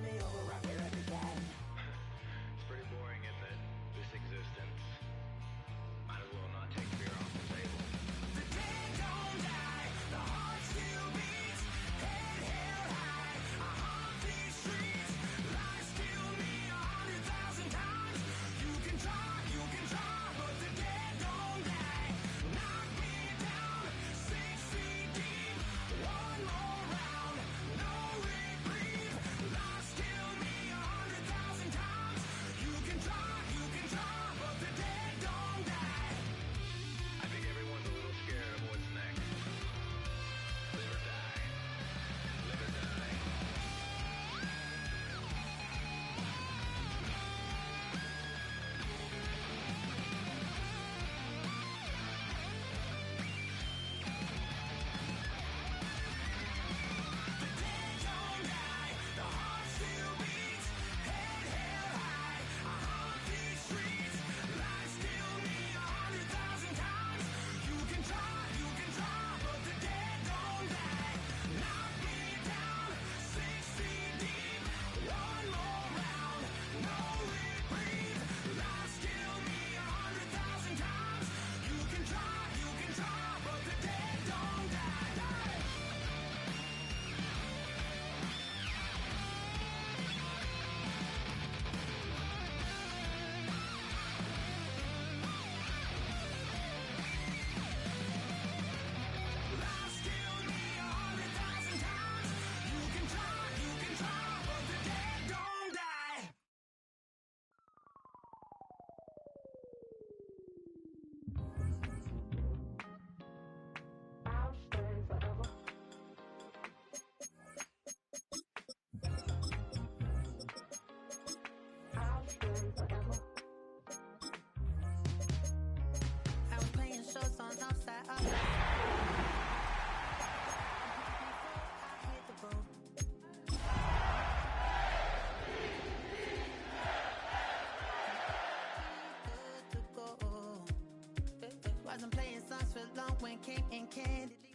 It's pretty boring, isn't it? This existence. Might as well not take fear off the table. The dead don't die, the heart still beats, head held high, I haunt these streets, lies kill me 100,000 times. You can try, but the dead don't die. Knock me down 6 feet deep, one more round, no reprieve. Lies kill me 100,000 times. You can try, but the dead don't die. I think everyone's a little scared of what's next. Live or die. Live or die. The dead don't die, the heart still beats, head held high, I haunt these streets, lies kill me 100,000 times. You can try, but the dead don't die. Knock me down 6 feet deep, one more round, no reprieve. Lies kill me 100,000 times. You can try, but the dead don't die. Lies kill me 100,000 times. You can try, but the dead don't die. I was playing shows on outside of before I hit the road. Good to go. Wasn't playing songs for long when came in candidly.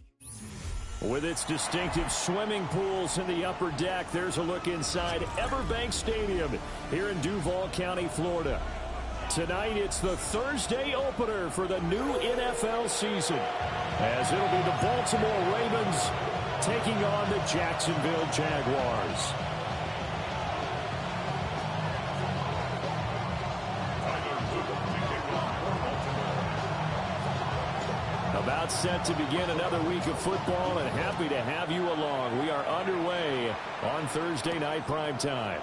With its distinctive swimming pools in the upper deck, there's a look inside Everbank Stadium here in Duval County, Florida. Tonight, it's the Thursday opener for the new NFL season, as it'll be the Baltimore Ravens taking on the Jacksonville Jaguars. About set to begin another week of football, and happy to have you along. We are underway on Thursday night primetime.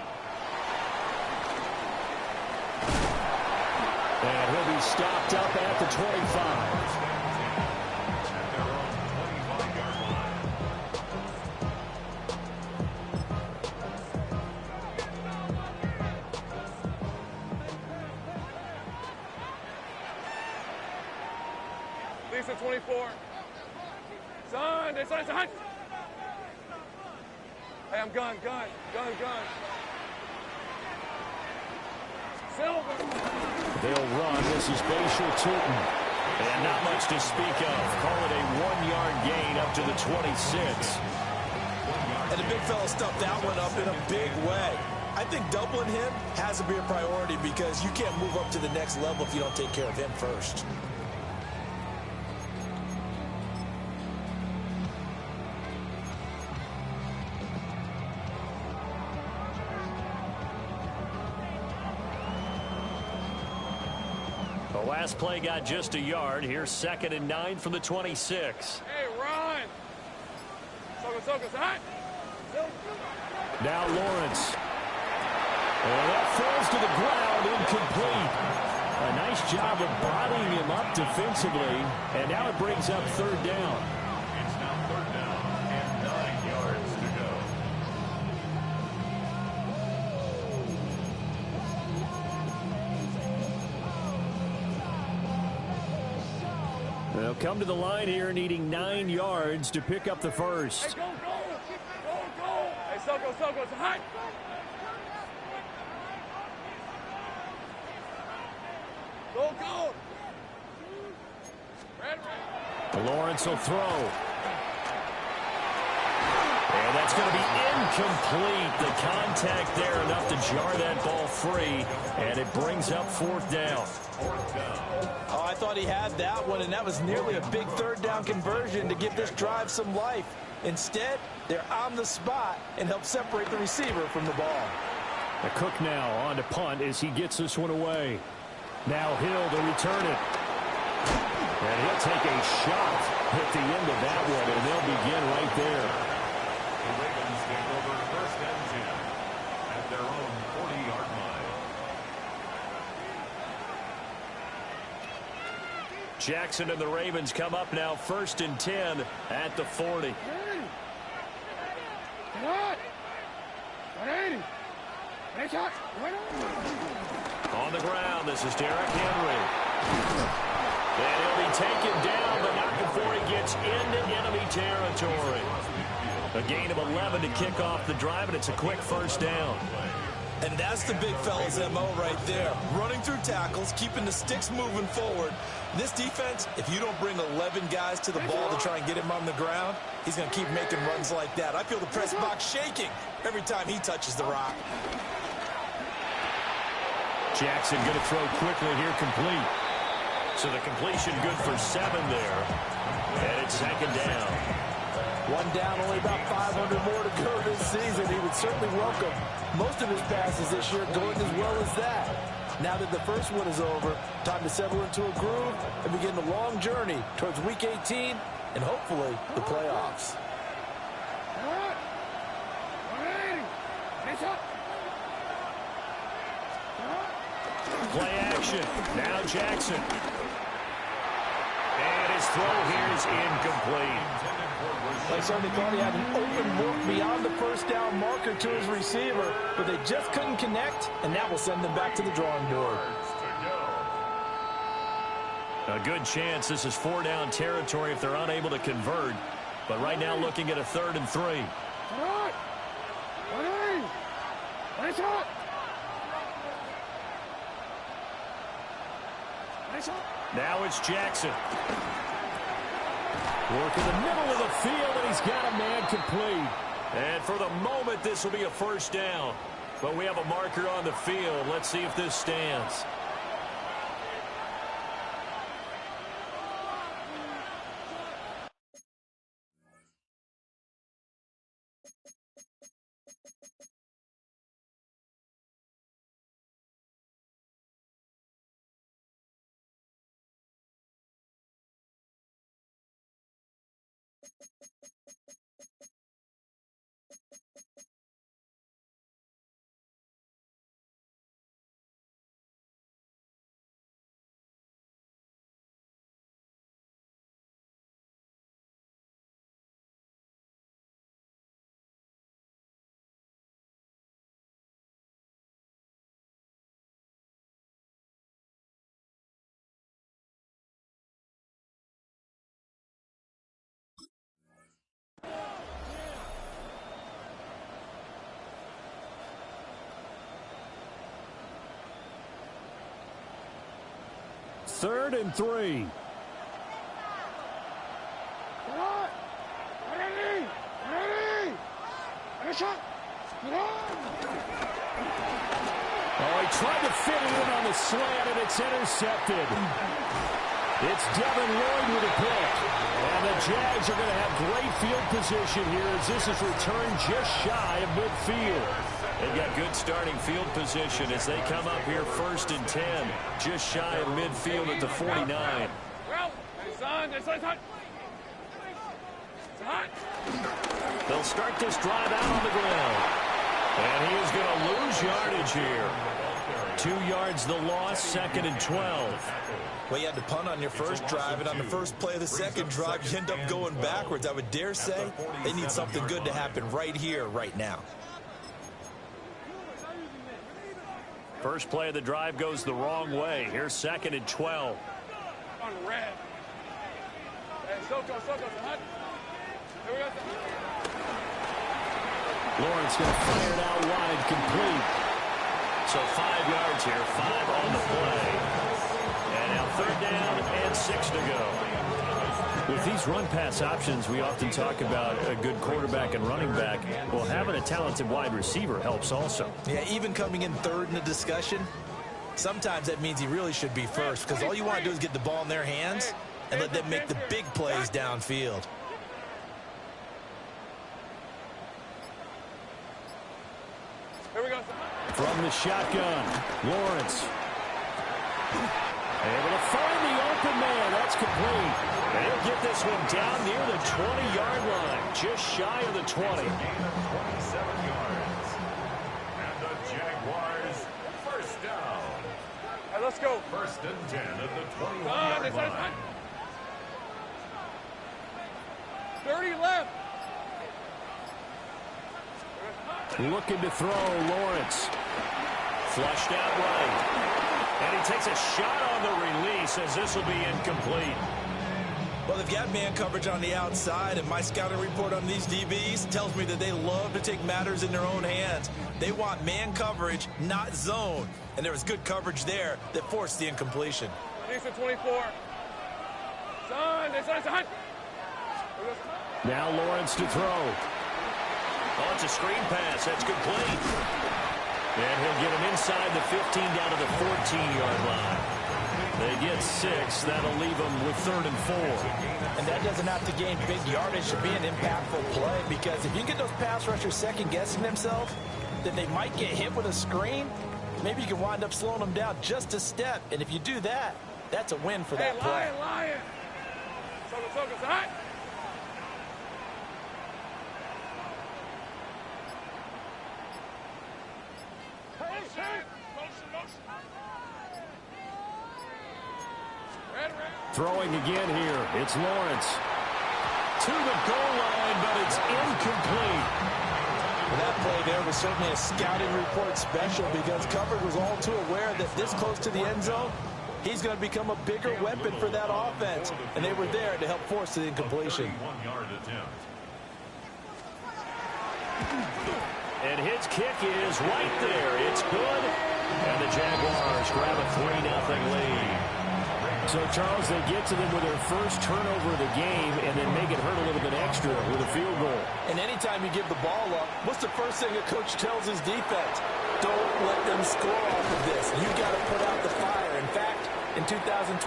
And he'll be stopped up at the 25. Lisa 24. Son. Hey, I'm gun. Silver. They'll run. This is Bashir Tootin. And not much to speak of. Call it a 1-yard gain up to the 26. And the big fella stuffed that one up in a big way. I think doubling him has to be a priority because you can't move up to the next level if you don't take care of him first. The last play got just a yard. Here's 2nd and 9 from the 26. Hey, run. Soka, hot. Now Lawrence. And that falls to the ground, incomplete. A nice job of bodying him up defensively. And now it brings up 3rd down. It's now 3rd down and 9 yards to go. They'll come to the line here needing 9 yards to pick up the first. Hey, go. Hey, Soko, it's hot. Go. Red. Lawrence will throw. And that It's going to be incomplete. The contact there enough to jar that ball free, and it brings up fourth down. Oh, I thought he had that one, and that was nearly a big third down conversion to give this drive some life. Instead, they're on the spot and help separate the receiver from the ball. The Cook now on to punt as he gets this one away. Now Hill to return it. And he'll take a shot at the end of that one, and they'll begin right there. The Ravens take over first and 10 at their own 40-yard line. Jackson and the Ravens come up now first and 10 at the 40. On the ground, this is Derrick Henry. And he'll be taken down, but not before he gets into enemy territory. A gain of 11 to kick off the drive, and it's a quick first down. And that's the big fella's MO right there. Running through tackles, keeping the sticks moving forward. This defense, if you don't bring 11 guys to the ball to try and get him on the ground, he's going to keep making runs like that. I feel the press box shaking every time he touches the rock. Jackson going to throw quickly here, complete. So the completion good for 7 there. And it's second down. One down, only about 500 more to go this season. He would certainly welcome most of his passes this year going as well as that. Now that the first one is over, time to settle into a groove and begin the long journey towards Week 18 and hopefully the playoffs. Play action. Now Jackson. And his throw here is incomplete. They certainly thought he had an open look beyond the first down marker to his receiver, but they just couldn't connect, and that will send them back to the drawing board. A good chance this is 4-down territory if they're unable to convert. But right now looking at a 3rd and 3. Now it's Jackson. Work in the middle of the field, and he's got a man complete. And for the moment, this will be a first down. But we have a marker on the field. Let's see if this stands. Third and 3. Oh, he tried to fit it in on the slant, and it's intercepted. It's Devin Lloyd with a pick. And the Jags are going to have great field position here as this is returned just shy of midfield. They've got good starting field position as they come up here first and 10, just shy of midfield at the 49. They'll start this drive out on the ground. And he is going to lose yardage here. 2 yards the loss, 2nd and 12. Well, you had to punt on your first drive, and on the first play of the second drive, you end up going backwards. I would dare say they need something good to happen right here, right now. First play of the drive goes the wrong way. Here's 2nd and 12. On red. Hey, Soko, hot. Here we go. Lawrence going to fire it out wide, complete. So 5 yards here, 5 on the play. And now 3rd down and 6 to go. With these run-pass options, we often talk about a good quarterback and running back. Well, having a talented wide receiver helps also. Yeah, even coming in third in the discussion, sometimes that means he really should be first, because all you want to do is get the ball in their hands and let them make the big plays downfield. Here we go. From the shotgun, Lawrence. Able to find the open man. That's complete. And he'll get this one down near the 20-yard line, just shy of the 20. Gain of 27 yards. And the Jaguars, first down. All right, let's go. First and 10 at the 21-yard line. 30 left. Looking to throw, Lawrence. Flushed out right. And he takes a shot on the release as this will be incomplete. Well, they've got man coverage on the outside, and my scouting report on these DBs tells me that they love to take matters in their own hands. They want man coverage, not zone. And there was good coverage there that forced the incompletion. Decent 24. Son. Now Lawrence to throw. Oh, it's a screen pass. That's complete. And he'll get him inside the 15 down to the 14-yard line. They get 6. That'll leave them with 3rd and 4. And that doesn't have to gain big yardage to be an impactful play, because if you get those pass rushers second-guessing themselves that they might get hit with a screen, maybe you can wind up slowing them down just a step. And if you do that, that's a win for that play. Lion. It's hot. Throwing again here. It's Lawrence. To the goal line, but it's incomplete. That play there was certainly a scouting report special, because coverage was all too aware that this close to the end zone, he's going to become a bigger weapon for that offense. And they were there to help force the incompletion. 31-yard attempt. And his kick is right there. It's good. And the Jaguars grab a 3-0 lead. So, Charles, they get to them with their first turnover of the game and then make it hurt a little bit extra with a field goal. And anytime you give the ball up, what's the first thing a coach tells his defense? Don't let them score off of this. You've got to put out the fire. In fact, in 2021,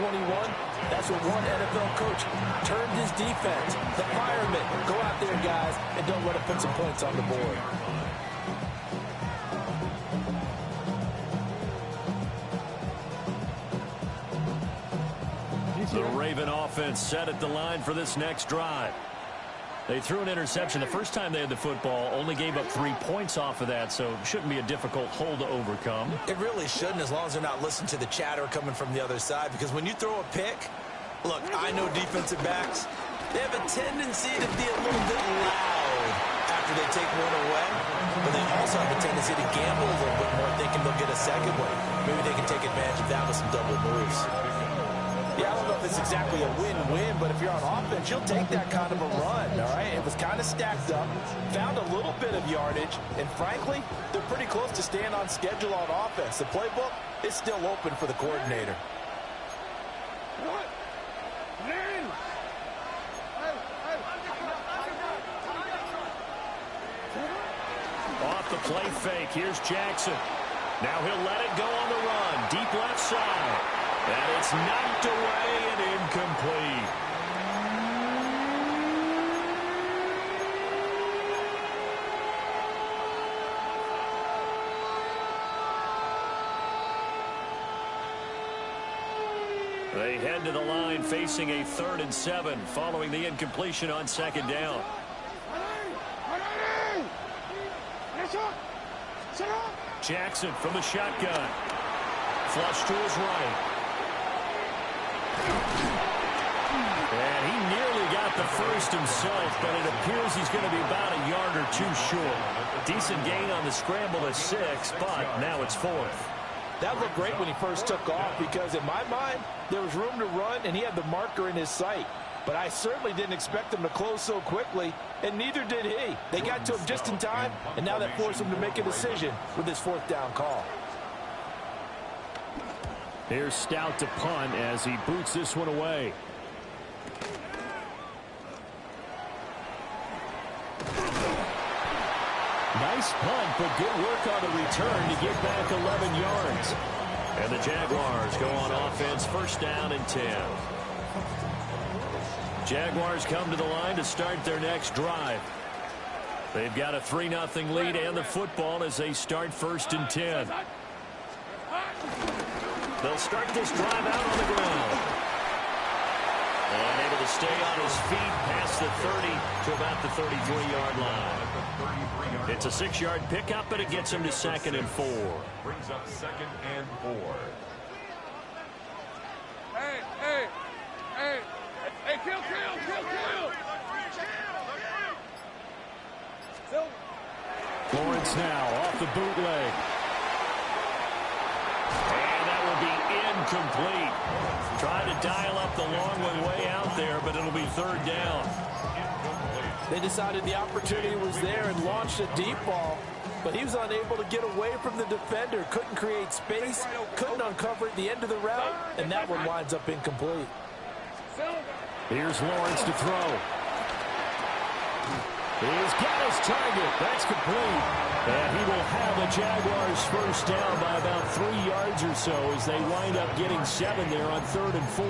that's what one NFL coach turned his defense. The firemen. Go out there, guys, and don't let them put some points on the board. The Raven offense set at the line for this next drive. They threw an interception the first time they had the football, only gave up 3 points off of that, so it shouldn't be a difficult hole to overcome. It really shouldn't, as long as they're not listening to the chatter coming from the other side, because when you throw a pick, look, I know defensive backs, they have a tendency to be a little bit loud after they take one away, but they also have a tendency to gamble a little bit more, thinking they'll get a second one. Maybe they can take advantage of that with some double moves. Yeah, I don't know if it's exactly a win-win, but if you're on offense, you'll take that kind of a run, all right? It was kind of stacked up, found a little bit of yardage, and frankly, they're pretty close to staying on schedule on offense. The playbook is still open for the coordinator. Off the play fake, here's Jackson. Now he'll let it go on the run, deep left side. And it's knocked away and incomplete. They head to the line facing a 3rd and 7 following the incompletion on 2nd down. Jackson from the shotgun. Flush to his right. And he nearly got the first himself, but it appears he's going to be about a yard or 2 short. Decent gain on the scramble to 6, but now it's 4th. That looked great when he first took off, because in my mind, there was room to run, and he had the marker in his sight. But I certainly didn't expect him to close so quickly, and neither did he. They got to him just in time, and now that forced him to make a decision with his 4th down call. Here's Stout to punt as he boots this one away. Nice punt, but good work on the return to get back 11 yards. And the Jaguars go on offense, first down and 10. Jaguars come to the line to start their next drive. They've got a 3-0 lead and the football as they start first and 10. They'll start this drive out on the ground. And able to stay on his feet past the 30 to about the 33-yard line. It's a 6-yard pickup, but it gets him to 2nd and 4. Brings up 2nd and 4. Hey, kill. Lawrence now off the bootleg. And that will be incomplete. Trying to dial up the long way out there, but it'll be 3rd down. They decided the opportunity was there and launched a deep ball, but he was unable to get away from the defender, couldn't create space, couldn't uncover at the end of the route, and that one winds up incomplete. Here's Lawrence to throw. He's got his target. That's complete. And he will have a Jaguars first down by about 3 yards or so as they wind up getting 7 there on 3rd and 4.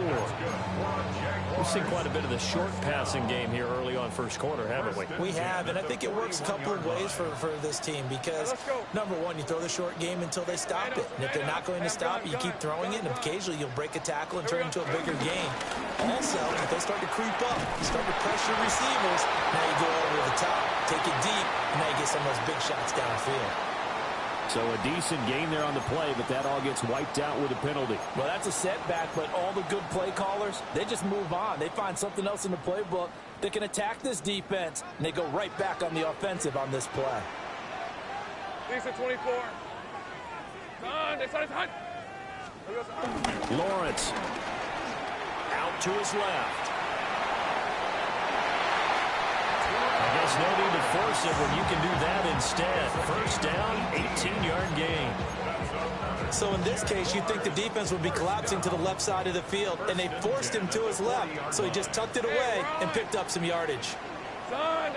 We've seen quite a bit of the short passing game here early on first quarter, haven't we? We have, and I think it works a couple of ways for this team because, number one, you throw the short game until they stop it. And if they're not going to stop it, you keep throwing it, and occasionally you'll break a tackle and turn it into a bigger game. Also, if they start to creep up, you start to pressure receivers, now you go over the top, take it deep, and now you get some of those big shots downfield. So a decent gain there on the play, but that all gets wiped out with a penalty. Well, that's a setback, but all the good play callers, they just move on. They find something else in the playbook that can attack this defense, and they go right back on the offensive on this play. Decent 24. Lawrence out to his left. I guess no need to force it when you can do that instead. First down, 18-yard gain. So in this case, you'd think the defense would be collapsing to the left side of the field, and they forced him to his left, so he just tucked it away and picked up some yardage. On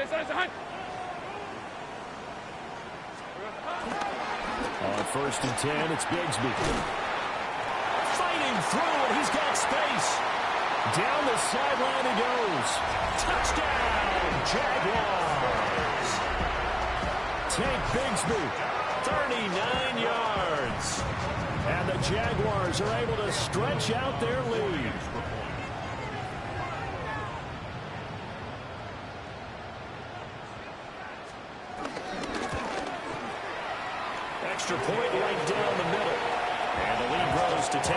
first and 10, it's Bigsby. Fighting through, and he's got space. Down the sideline he goes. Touchdown, Jaguars. Tank Bigsby, 39 yards. And the Jaguars are able to stretch out their lead. Extra point right down the middle. And the lead grows to 10-0.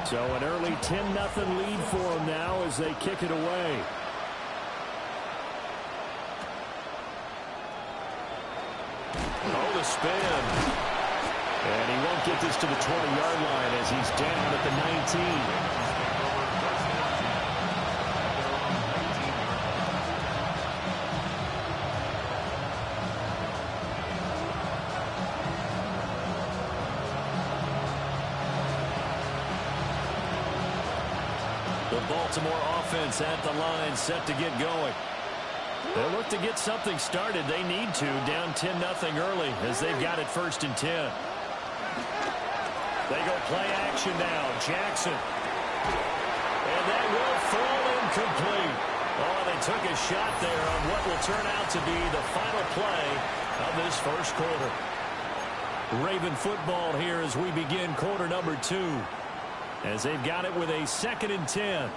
So an early 10-0 lead for them now as they kick it away. Oh, the spin. And he won't get this to the 20-yard line as he's down at the 19. Baltimore offense at the line, set to get going. They'll look to get something started. They need to, down 10-0 early as they've got it first and 10. They go play action now. Jackson. And that will fall incomplete. Oh, they took a shot there on what will turn out to be the final play of this first quarter. Raven football here as we begin quarter number 2. As they've got it with a 2nd and 10.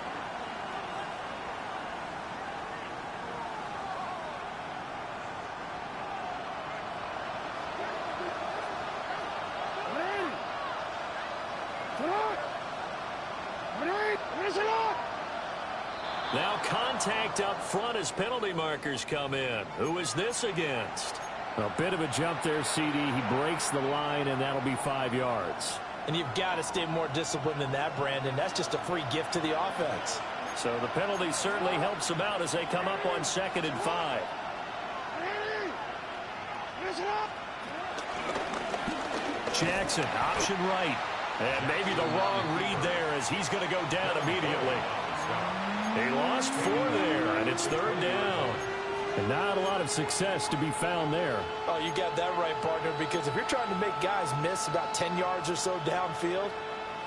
Now contact up front as penalty markers come in. Who is this against? A bit of a jump there, CD. He breaks the line, and that'll be 5 yards. And you've got to stay more disciplined than that, Brandon. That's just a free gift to the offense. So the penalty certainly helps them out as they come up on 2nd and 5. Jackson, option right. And maybe the wrong read there as he's going to go down immediately. He lost 4 there, and it's 3rd down. And not a lot of success to be found there. Oh, you got that right, partner, because if you're trying to make guys miss about 10 yards or so downfield,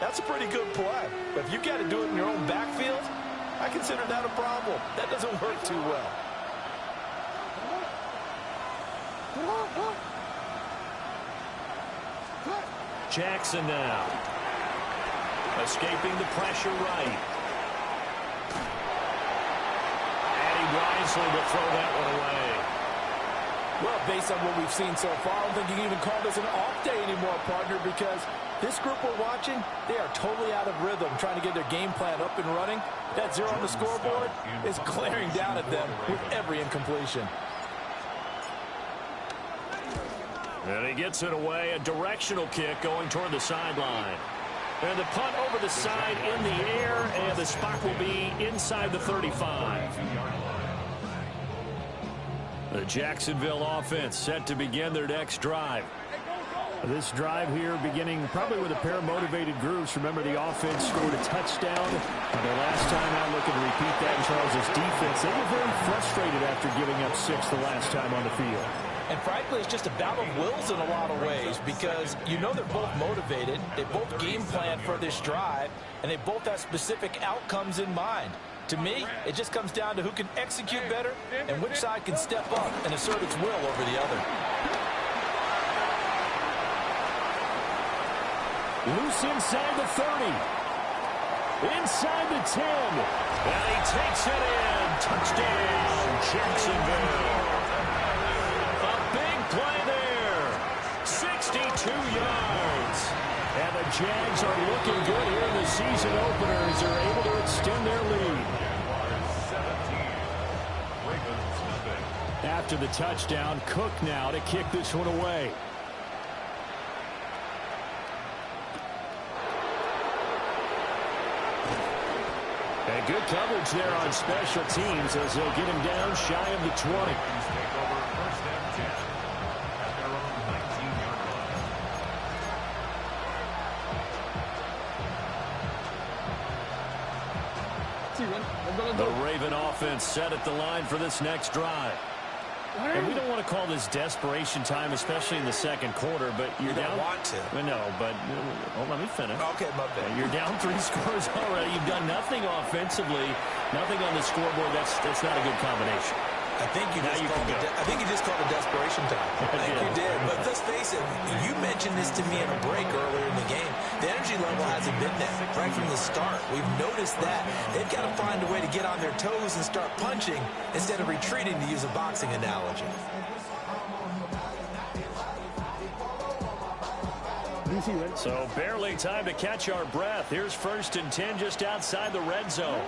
that's a pretty good play. But if you got to do it in your own backfield, I consider that a problem. That doesn't work too well. Jackson now. Escaping the pressure right. And he wisely will throw that one away. Well, based on what we've seen so far, I don't think you can even call this an off day anymore, partner, because this group we're watching, they are totally out of rhythm, trying to get their game plan up and running. That 0 on the scoreboard is glaring down at them with every incompletion. And he gets it away, a directional kick going toward the sideline. And the punt over the side in the air, and the spot will be inside the 35. The Jacksonville offense set to begin their next drive. This drive here beginning probably with a pair of motivated groups. Remember, the offense scored a touchdown their last time out. Looking to repeat that in Charles' defense. They were very frustrated after giving up 6 the last time on the field. And frankly, it's just a battle of wills in a lot of ways because you know they're both motivated. They both game plan for this drive, and they both have specific outcomes in mind. To me, it just comes down to who can execute better and which side can step up and assert its will over the other. Loose inside the 30. Inside the 10. And he takes it in. Touchdown, Jacksonville. A big play there. 62 yards. And the Jags are looking good here in the season opener as they're able to extend their lead. After the touchdown, Cook now to kick this one away. And good coverage there on special teams as they'll get him down shy of the 20. The Raven offense set at the line for this next drive. And we don't want to call this desperation time, especially in the second quarter, but you're down. You don't want to. No, but let me finish. Okay, my bad. You're down 3 scores already. You've done nothing offensively, nothing on the scoreboard. That's not a good combination. I think you just called it desperation time. I think you did. But let's face it, you mentioned this to me in a break earlier in the game. The energy level hasn't been there right from the start. We've noticed that. They've got to find a way to get on their toes and start punching instead of retreating, to use a boxing analogy. So barely time to catch our breath. Here's 1st and 10 just outside the red zone.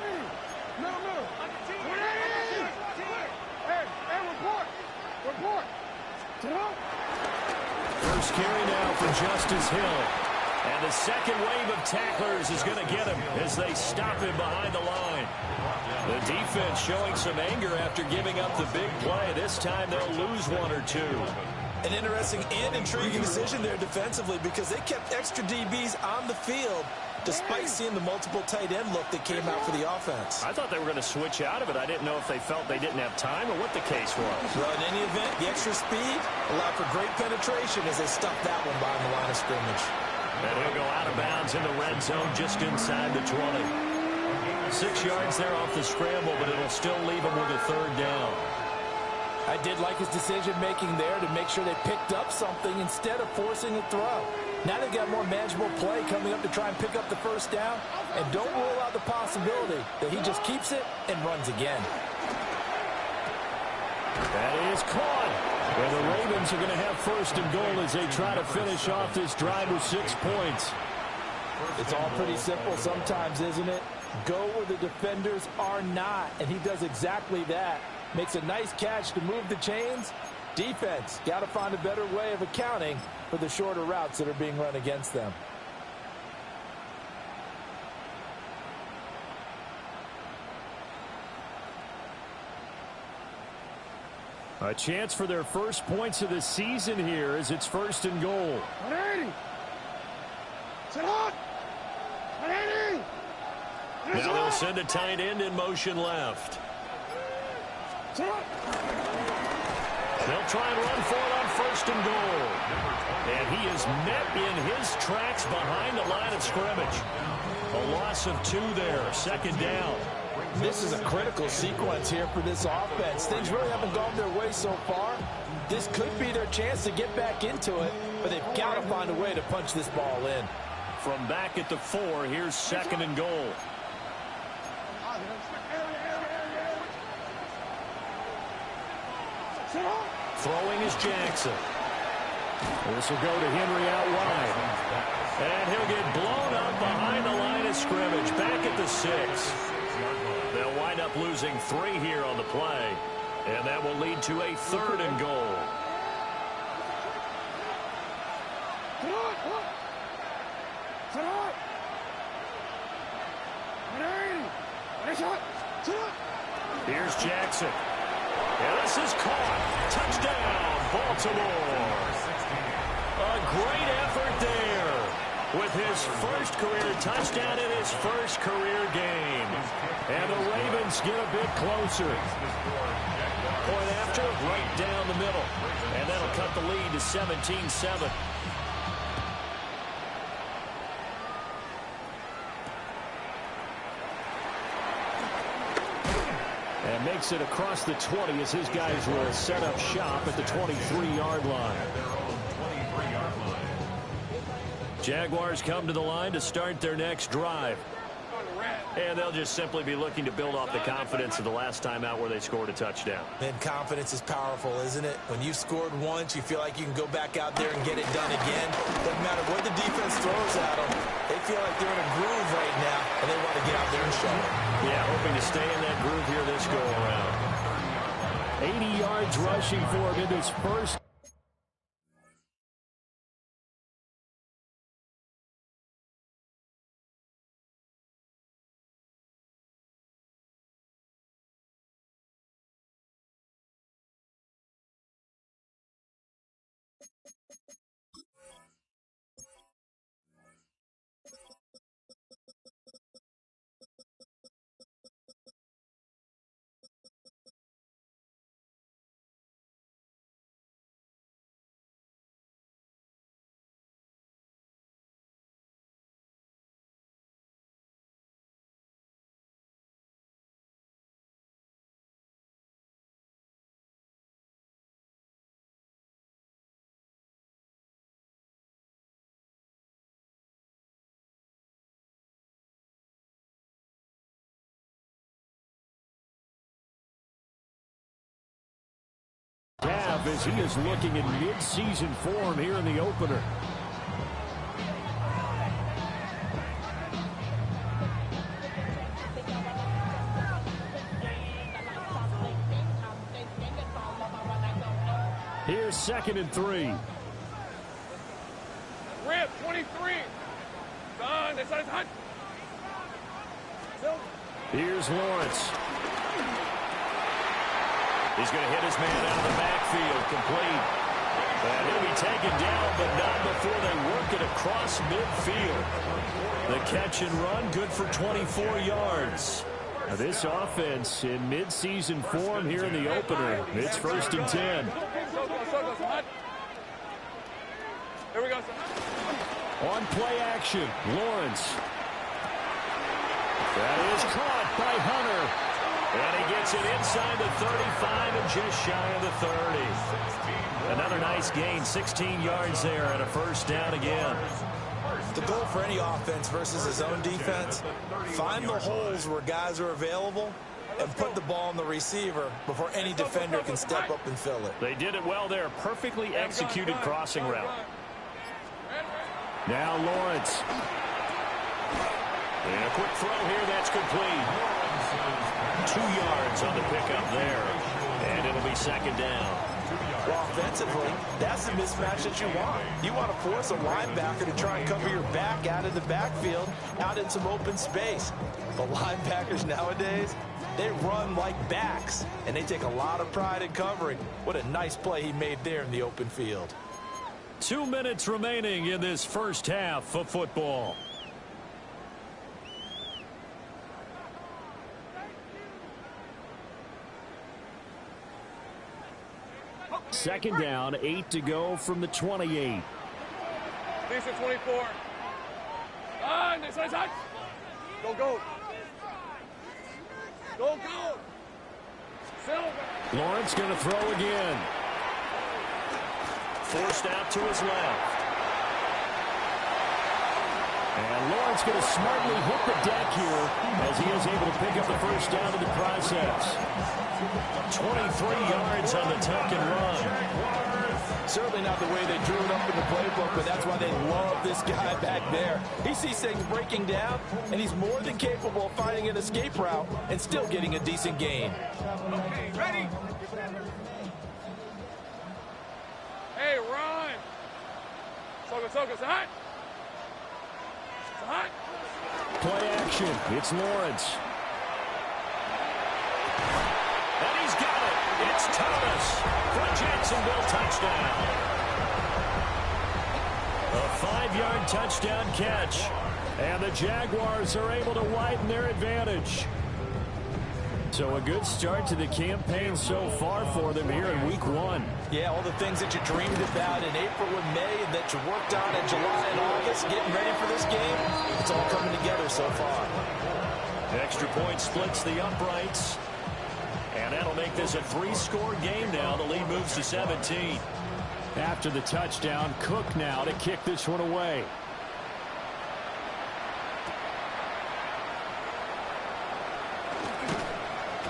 First carry now for Justice Hill. And the second wave of tacklers is going to get him as they stop him behind the line. The defense showing some anger after giving up the big play. This time they'll lose 1 or 2. An interesting and intriguing decision there defensively because they kept extra DBs on the field despite seeing the multiple tight end look that came out for the offense. I thought they were going to switch out of it. I didn't know if they felt they didn't have time or what the case was. Well, in any event, the extra speed allowed for great penetration as they stuffed that one behind the line of scrimmage. And he'll go out of bounds in the red zone just inside the 20. 6 yards there off the scramble, but it'll still leave him with a 3rd down. I did like his decision-making there to make sure they picked up something instead of forcing a throw. Now they've got more manageable play coming up to try and pick up the 1st down, and don't rule out the possibility that he just keeps it and runs again. That is caught. And the Ravens are going to have 1st and goal as they try to finish off this drive with 6 points. It's all pretty simple sometimes, isn't it? Go where the defenders are not, and he does exactly that. Makes a nice catch to move the chains. Defense, got to find a better way of accounting for the shorter routes that are being run against them. A chance for their first points of the season here as it's 1st and goal. 180. Now they'll send a tight end in motion left. They'll try and run for it on 1st and goal. And he is met in his tracks behind the line of scrimmage. A loss of 2 there, 2nd down. This is a critical sequence here for this offense. Things really haven't gone their way so far. This could be their chance to get back into it, but they've got to find a way to punch this ball in. From back at the 4, here's 2nd and goal. Throwing is Jackson. This will go to Henry out wide. And he'll get blown up behind the line of scrimmage. Back at the 6. They'll wind up losing 3 here on the play. And that will lead to a 3rd and goal. Here's Jackson. And this is caught. Touchdown, Baltimore. A great effort there with his first career touchdown in his first career game. And the Ravens get a bit closer. Point after, right down the middle. And that'll cut the lead to 17-7. And makes it across the 20 as his guys will set up shop at the 23-yard line. Jaguars come to the line to start their next drive. And they'll just simply be looking to build off the confidence of the last time out where they scored a touchdown. And confidence is powerful, isn't it? When you've scored once, you feel like you can go back out there and get it done again. Doesn't matter what the defense throws at them. They feel like they're in a groove right now, and they want to get out there and show it. Yeah, hoping to stay in that groove here this go-around. 80 yards rushing for him in his first. As he is looking in mid-season form here in the opener. Here's 2nd and 3. Rip, 23. Done. That's hot. Here's Lawrence. He's going to hit his man out of the backfield, complete. And he'll be taken down, but not before they work it across midfield. The catch and run, good for 24 yards. Now this offense in mid-season form here in the opener. It's 1st and 10. Here we go. On play action, Lawrence. That is caught by Hunter. And he gets it inside the 35 and just shy of the 30. Another nice gain, 16 yards there and a 1st down again. The goal for any offense versus his own defense, find the holes where guys are available and put the ball on the receiver before any defender can step up and fill it. They did it well there. Perfectly executed crossing route. Now Lawrence. And a quick throw here, that's complete. 2 yards on the pickup there. And it'll be 2nd down. Well, offensively, that's the mismatch that you want. You want to force a linebacker to try and cover your back out of the backfield, out in some open space. But linebackers nowadays, they run like backs, and they take a lot of pride in covering. What a nice play he made there in the open field. 2 minutes remaining in this first half of football. Second down, 8 to go from the 28. Decent 24. On, this one's hot. Go, go. Go, go. Silver. Lawrence going to throw again. Forced out to his left. And Lawrence going to smartly hit the deck here as he is able to pick up the first down in the process. 23 yards on the tuck and run. Certainly not the way they drew it up in the playbook, but that's why they love this guy back there. He sees things breaking down, and he's more than capable of finding an escape route and still getting a decent gain. Okay, ready? Hey, run. Soka, say hi. Say hi. Play action. It's Lawrence. And he's got it. It's Thomas for a Jacksonville touchdown. A 5-yard touchdown catch. And the Jaguars are able to widen their advantage. So a good start to the campaign so far for them here in week 1. Yeah, all the things that you dreamed about in April and May and that you worked on in July and August, getting ready for this game, it's all coming together so far. Extra point splits the uprights. And that'll make this a 3-score game now. The lead moves to 17. After the touchdown, Cook now to kick this one away.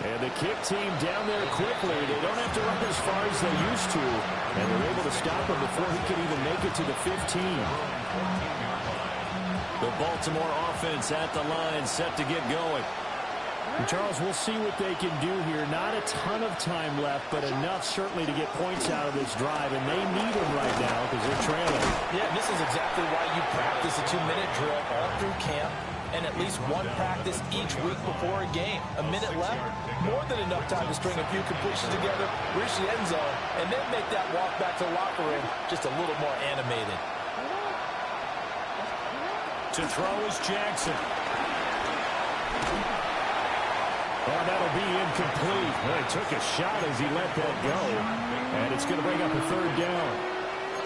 And the kick team down there quickly. They don't have to run as far as they used to. And they're able to stop him before he can even make it to the 15. The Baltimore offense at the line, set to get going. And Charles, we'll see what they can do here. Not a ton of time left, but enough certainly to get points out of this drive. And they need them right now because they're trailing. Yeah, and this is exactly why you practice a 2-minute drill all through camp and at least one practice each week before a game. A minute left, more than enough time to string a few completions together, reach the end zone, and then make that walk back to the locker room just a little more animated. To throw is Jackson. Oh, that'll be incomplete. Well, he took a shot as he let that go. And it's going to bring up a 3rd down.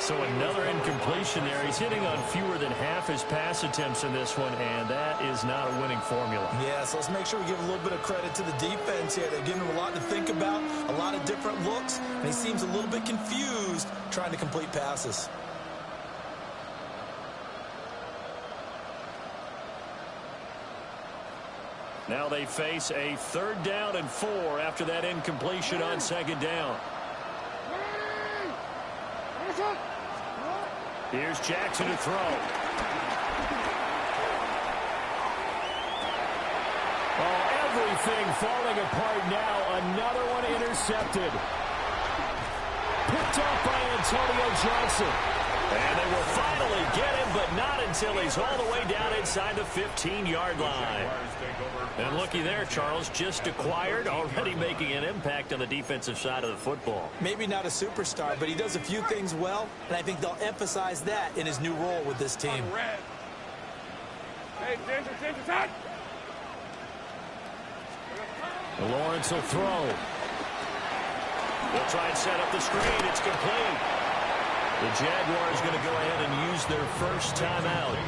So another incompletion there. He's hitting on fewer than half his pass attempts in this one, and that is not a winning formula. Yeah, so let's make sure we give a little bit of credit to the defense here. They're giving him a lot to think about, a lot of different looks, and he seems a little bit confused trying to complete passes. Now they face a 3rd down and 4 after that incompletion on 2nd down. Here's Jackson to throw. Oh, everything falling apart now. Another one intercepted. Picked up by Antonio Johnson. And they will finally get him, but not until he's all the way down inside the 15-yard line. And looky there, Charles, just acquired, already making an impact on the defensive side of the football. Maybe not a superstar, but he does a few things well, and I think they'll emphasize that in his new role with this team. Hey, Ginger, touch! Lawrence will throw. They'll try and set up the screen. It's complete. The Jaguars going to go ahead and use their first timeout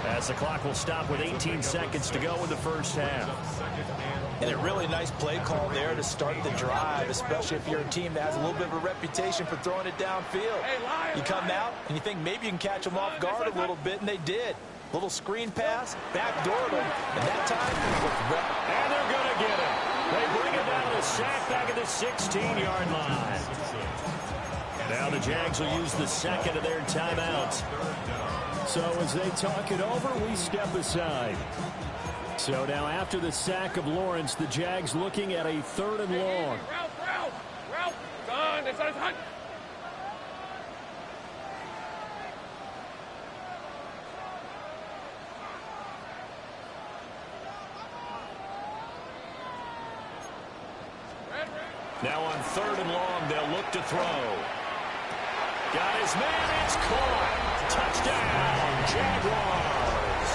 as the clock will stop with 18 seconds to go in the first half. And a really nice play call there to start the drive, especially if you're a team that has a little bit of a reputation for throwing it downfield. You come out and you think maybe you can catch them off guard a little bit, and they did. Little screen pass, backdoored them, and that time it was and they're going to get it. They bring it down to sack back at the 16-yard line. Now the Jags will use the second of their timeouts. So as they talk it over, we step aside. So now after the sack of Lawrence, the Jags looking at a 3rd and long. Route, done. It's hot. Now on 3rd and long, they'll look to throw. Got his man. It's caught. Touchdown, Jaguars.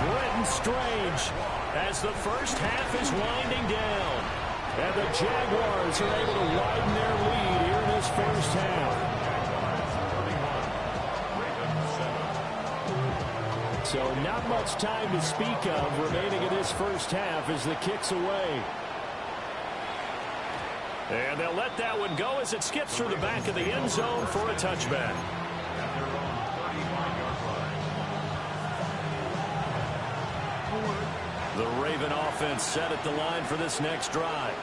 Brenton Strange as the first half is winding down. And the Jaguars are able to widen their lead here in this first half. So not much time to speak of remaining in this first half as the kick's away. And they'll let that one go as it skips through the back of the end zone for a touchback. The Raven offense set at the line for this next drive.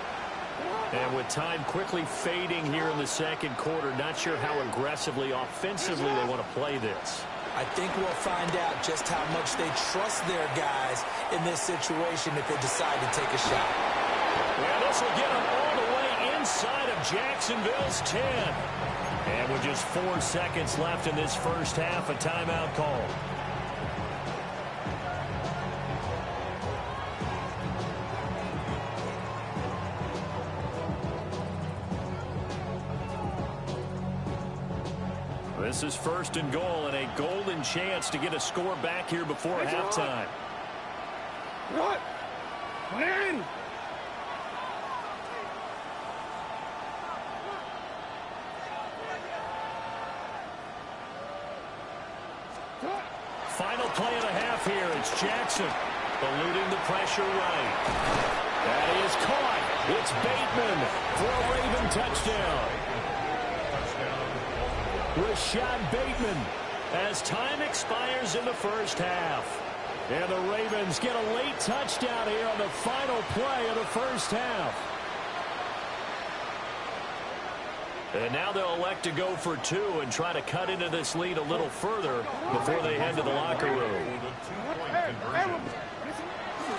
And with time quickly fading here in the second quarter, not sure how aggressively, offensively they want to play this. I think we'll find out just how much they trust their guys in this situation if they decide to take a shot. Well, this will get them all the way inside of Jacksonville's 10. And with just 4 seconds left in this first half, a timeout call. This is first and goal and a golden chance to get a score back here before halftime. What? Win! Final play of the half here. It's Jackson eluding the pressure right. That is caught. It's Bateman for a Raven touchdown. Rashad Bateman as time expires in the first half. And the Ravens get a late touchdown here on the final play of the first half. And now they'll elect to go for 2 and try to cut into this lead a little further before they head to the locker room.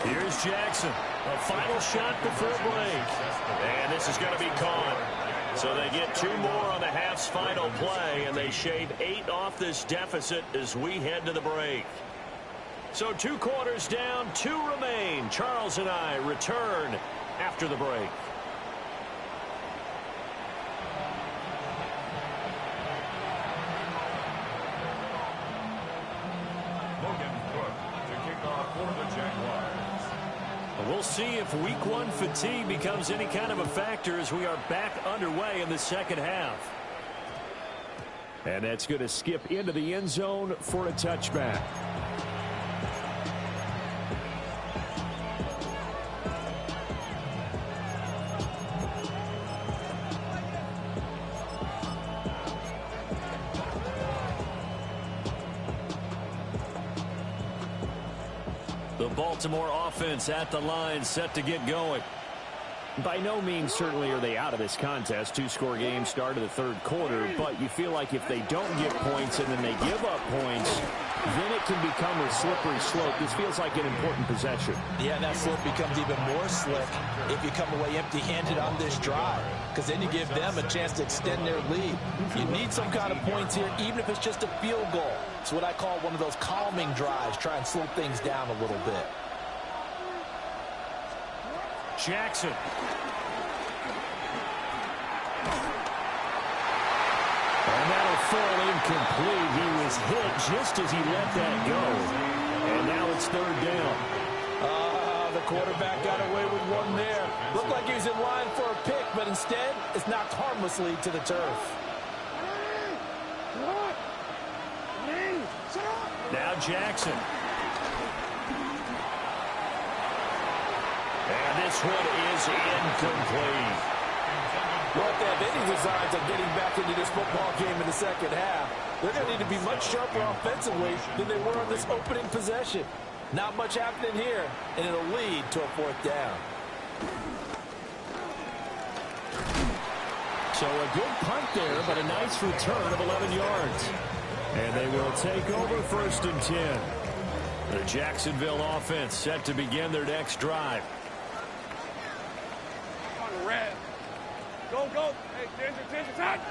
Here's Jackson. A final shot before break. And this is going to be caught. So they get 2 more on the half's final play, and they shave 8 off this deficit as we head to the break. So 2 quarters down, 2 remain. Charles and I return after the break. We'll see if week 1 fatigue becomes any kind of a factor as we are back underway in the second half. And that's going to skip into the end zone for a touchback. The Baltimore offense at the line, set to get going. By no means certainly are they out of this contest. 2-score game start of the third quarter, but you feel like if they don't get points and then they give up points, then it can become a slippery slope. This feels like an important possession. Yeah, that slope becomes even more slick if you come away empty-handed on this drive, because then you give them a chance to extend their lead. You need some kind of points here, even if it's just a field goal. It's what I call one of those calming drives. Try and slow things down a little bit. Jackson. And that'll fall incomplete. He was hit just as he let that go. And now it's third down. The quarterback got away with one there. Looked like he was in line for a pick, but instead it's knocked harmlessly to the turf. Now Jackson. And this one is incomplete. Well, if they have any designs of getting back into this football game in the second half, they're going to need to be much sharper offensively than they were on this opening possession. Not much happening here, and it'll lead to a 4th down. So a good punt there, but a nice return of 11 yards. And they will take over 1st and 10. The Jacksonville offense set to begin their next drive. On red. Go, go. Hey, attention, time.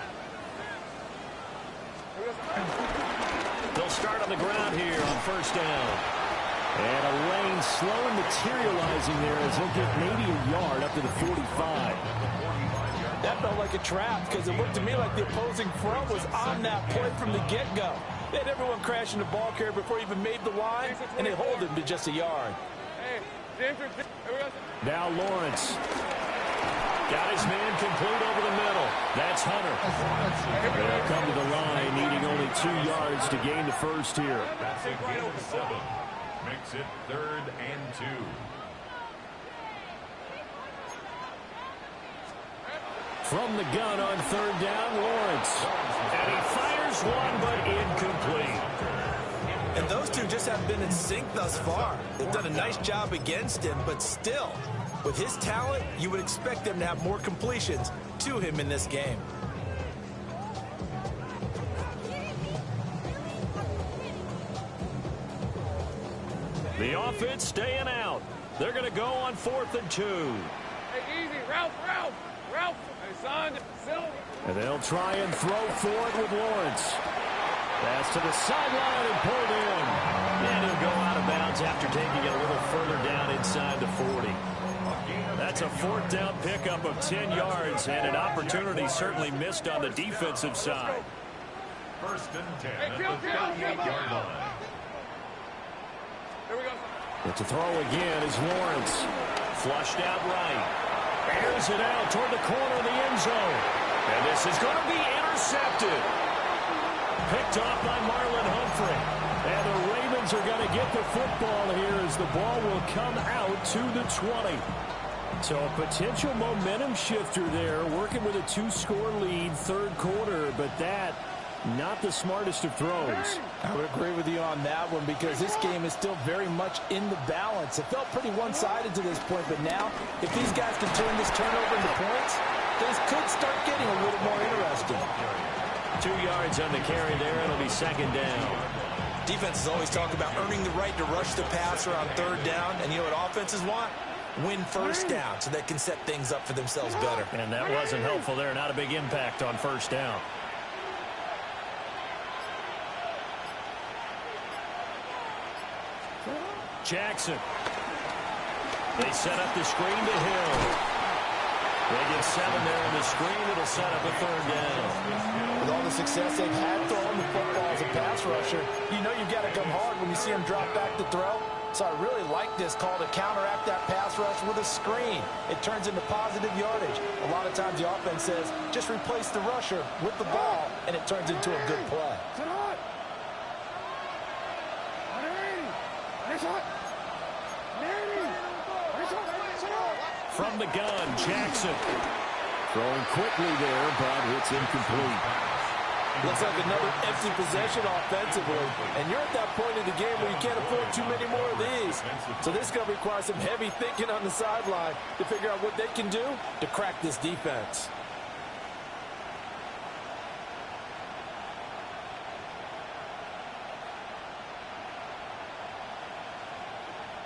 They'll start on the ground here on 1st down. And a lane slowly materializing there as he'll get maybe a yard up to the 45. That felt like a trap because it looked to me like the opposing front was on that play from the get-go. They had everyone crashing the ball carrier before he even made the line, and they hold him to just a yard. Now Lawrence. Got his man complete over the middle. That's Hunter. They'll come to the line, needing only 2 yards to gain the first here. That's a gain of 7. Makes it 3rd and 2. From the gun on 3rd down, Lawrence. And he fires one, but incomplete. And those two just haven't been in sync thus far. They've done a nice job against him, but still, with his talent, you would expect them to have more completions to him in this game. The offense staying out. They're going to go on 4th and 2. Hey, easy. Ralph. Hey, son. Silver. And they'll try and throw for it with Lawrence. Pass to the sideline and pulled in. And he'll go out of bounds after taking it a little further down inside the 40. That's a 4th down pickup of 10 yards and an opportunity certainly missed on the defensive side. 1st and 10 at the 38-yard line. Here we go. But to throw again is Lawrence. Flushed out right. Airs it out toward the corner of the end zone. And this is going to be intercepted. Picked off by Marlon Humphrey. And the Ravens are going to get the football here as the ball will come out to the 20. So a potential momentum shifter there, working with a 2-score lead, 3rd quarter, but that not the smartest of throws. I would agree with you on that one because this game is still very much in the balance. It felt pretty one-sided to this point, but now if these guys can turn this turnover into points, things could start getting a little more interesting. 2 yards on the carry there. It'll be 2nd down. Defenses always talk about earning the right to rush the passer on 3rd down, and you know what offenses want? Win 1st down so they can set things up for themselves better. And that wasn't helpful there. Not a big impact on 1st down. Jackson. They set up the screen to Hill. They get 7 there on the screen. It'll set up a 3rd down. With all the success they've had throwing the football as a pass rusher, you know you've got to come hard when you see him drop back to throw. So I really like this call to counteract that pass rush with a screen. It turns into positive yardage. A lot of times the offense says, just replace the rusher with the ball, and it turns into a good play. From the gun, Jackson. Throwing quickly there, but it's incomplete. Looks like another empty possession offensively. And you're at that point in the game where you can't afford too many more of these. So this is going to require some heavy thinking on the sideline to figure out what they can do to crack this defense.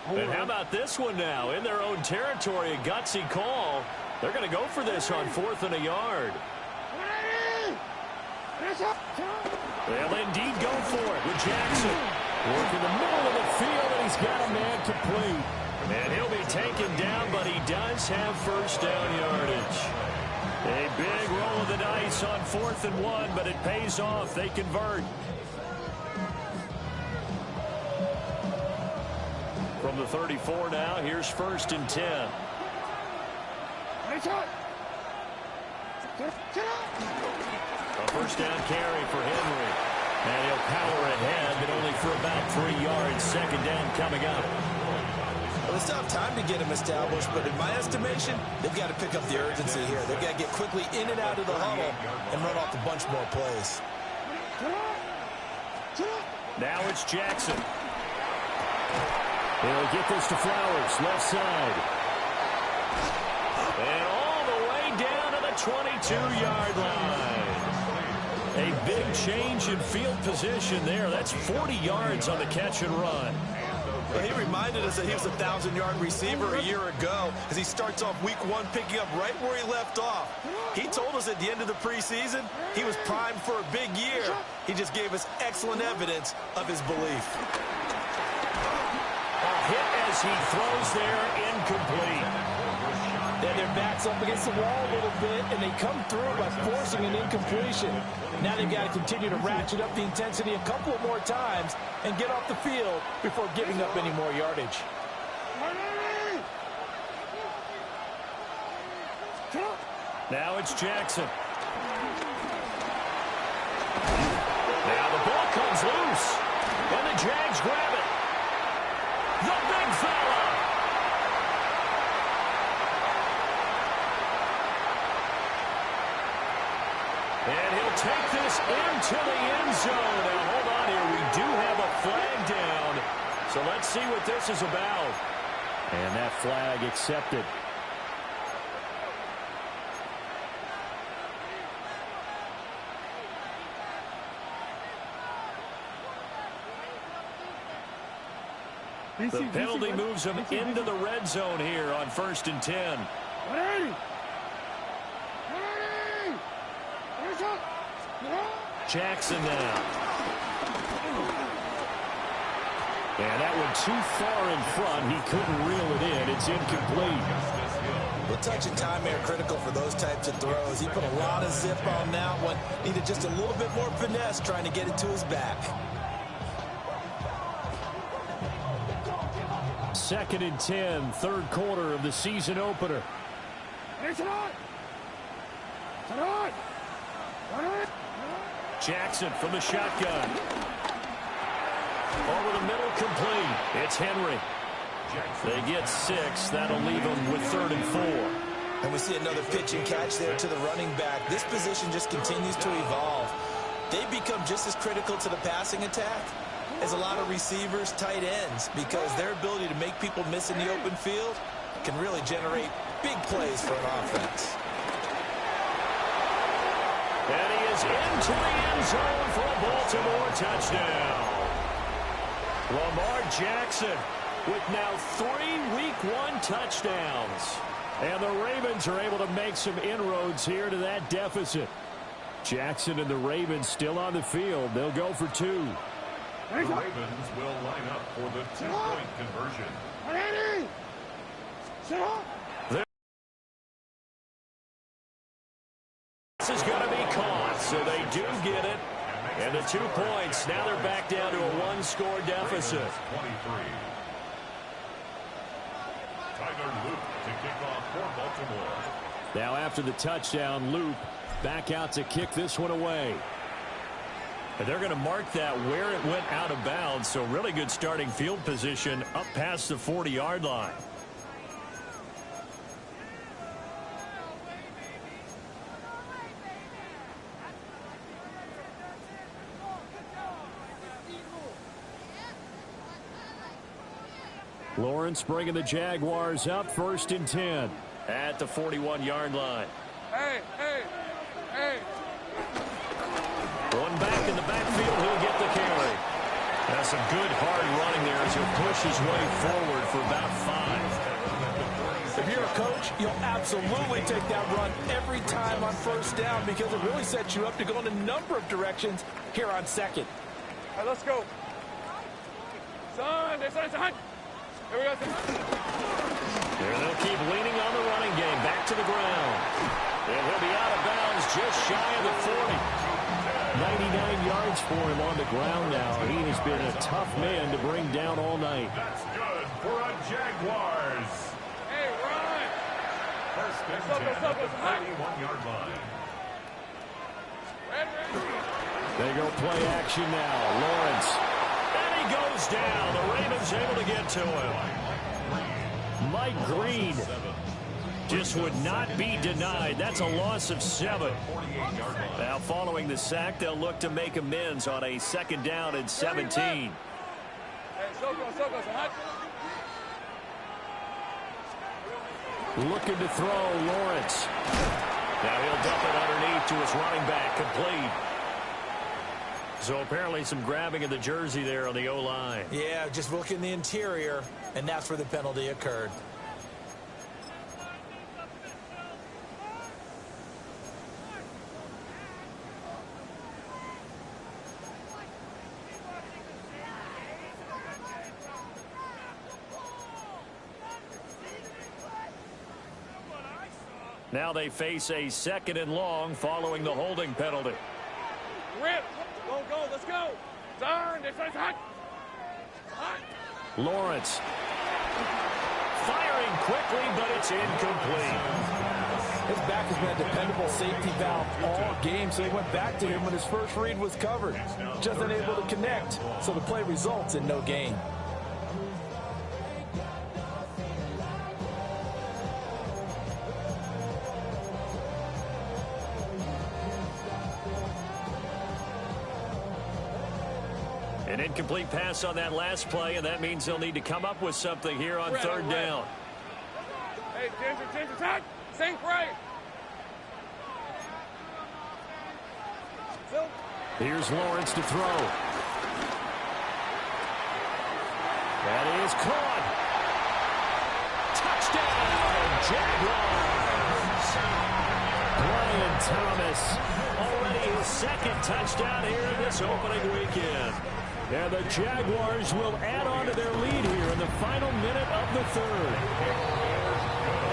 And how about this one now? In their own territory, a gutsy call. They're going to go for this on 4th and a yard. They'll indeed go for it with Jackson. Working the middle of the field, and he's got a man complete. And he'll be taken down, but he does have 1st down yardage. A big roll of the dice on 4th and 1, but it pays off. They convert. From the 34 now, here's 1st and 10. A 1st down carry for Henry. And he'll power ahead, but only for about 3 yards. 2nd down coming up. Well, they still have time to get him established, but in my estimation, they've got to pick up the urgency here. They've got to get quickly in and out of the huddle and run off a bunch more plays. Now it's Jackson. He'll get this to Flowers, left side. And all the way down to the 22-yard line. A big change in field position there. That's 40 yards on the catch and run. Well, he reminded us that he was a 1,000-yard receiver a year ago as he starts off week 1 picking up right where he left off. He told us at the end of the preseason he was primed for a big year. He just gave us excellent evidence of his belief. A hit as he throws there, incomplete. And they're back defense up against the wall a little bit, and they come through by forcing an incompletion. Now they've got to continue to ratchet up the intensity a couple more times and get off the field before giving up any more yardage. Now it's Jackson. Now the ball comes loose, and the Jags grab it. The big fella. And he'll take this into the end zone. Now, hold on here. We do have a flag down. So let's see what this is about. And that flag accepted. The penalty moves him into the red zone here on 1st and 10. Jackson now. And that one too far in front. He couldn't reel it in. It's incomplete. The touch and time are critical for those types of throws. He put a lot of zip on that one. Needed just a little bit more finesse trying to get it to his back. 2nd and 10, third quarter of the season opener. Jackson from the shotgun. Over the middle, complete. It's Henry. They get 6. That'll leave them with 3rd and 4. And we see another pitch and catch there to the running back. This position just continues to evolve. They become just as critical to the passing attack as a lot of receivers, tight ends, because their ability to make people miss in the open field can really generate big plays for an offense. And he is into the end zone for a Baltimore touchdown. Lamar Jackson with now 3 Week 1 touchdowns. And the Ravens are able to make some inroads here to that deficit. Jackson and the Ravens still on the field. They'll go for 2. The Ravens will line up for the 2-point conversion. This is going to be caught, so they do get it. And the 2 points, now they're back down to a 1-score deficit. 23. Tyler Luke to kick off for Baltimore. Now after the touchdown, Loop back out to kick this one away. And they're going to mark that where it went out of bounds, so really good starting field position up past the 40-yard line. Lawrence bringing the Jaguars up 1st and 10 at the 41-yard line. Hey. One back in the backfield, he'll get the carry. That's some good hard running there as he'll push his way forward for about 5. If you're a coach, you'll absolutely take that run every time on 1st down because it really sets you up to go in a number of directions here on 2nd. Hey, let's go. Son. Here we go. There they'll keep leaning on the running game. Back to the ground. And he'll be out of bounds just shy of the 40. 99 yards for him on the ground now. He has been a tough man to bring down all night. That's good for a Jaguars. Hey, run. 1st and 10 at the 31-yard line. They go play action now. Lawrence. And he goes down. The Ravens able to get to him. Mike Green just would not be denied. That's a loss of 7. Now following the sack, they'll look to make amends on a 2nd down and 17. Hey, Looking to throw, Lawrence. Now he'll dump it underneath to his running back, complete. So apparently some grabbing of the jersey there on the O-line. Yeah, just look in the interior, and that's where the penalty occurred. Now they face a 2nd and long following the holding penalty. Rip. Go, go. Let's go. Turn. This is hot. Hot. Lawrence. Firing quickly, but it's incomplete. His back has been a dependable safety valve all game, so he went back to him when his first read was covered. Just unable to connect, so the play results in no gain. An incomplete pass on that last play, and that means they'll need to come up with something here on 3rd down. Hey, Ginger, touch. Sink right. Here's Lawrence to throw. That is caught. Touchdown, Jaguars. Brian Thomas, already his 2nd touchdown here in this opening weekend. And the Jaguars will add on to their lead here in the final minute of the 3rd.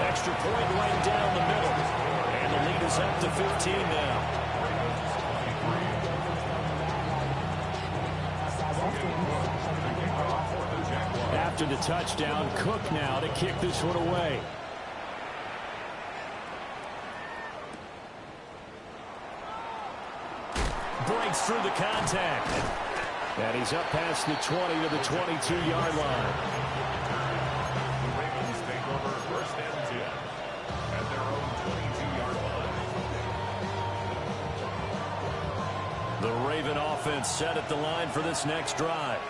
Extra point right down the middle. And the lead is up to 15 now. After the touchdown, Cook now to kick this one away. Breaks through the contact. And he's up past the 20 to the 22-yard line. The Ravens take over 1st and 10 at their own 22-yard line. The Raven offense set at the line for this next drive.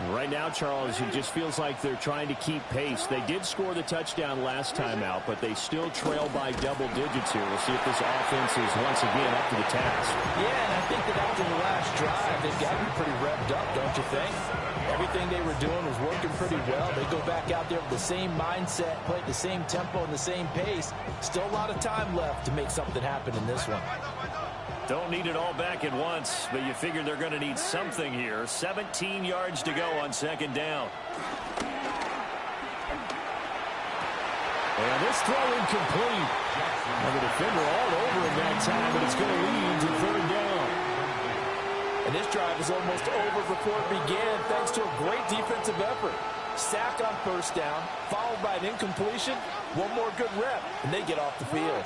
Right now, Charles, it just feels like they're trying to keep pace. They did score the touchdown last time out, but they still trail by double digits here. We'll see if this offense is once again up to the task. Yeah, and I think that after the last drive, they've got to be pretty revved up, don't you think? Everything they were doing was working pretty well. They go back out there with the same mindset, play at the same tempo and the same pace. Still a lot of time left to make something happen in this one. Don't need it all back at once, but you figure they're going to need something here. 17 yards to go on 2nd down. And this throw incomplete. And the defender all over him that time, but it's going to lead to 3rd down. And this drive is almost over before it began thanks to a great defensive effort. Sack on 1st down, followed by an incompletion. One more good rep, and they get off the field.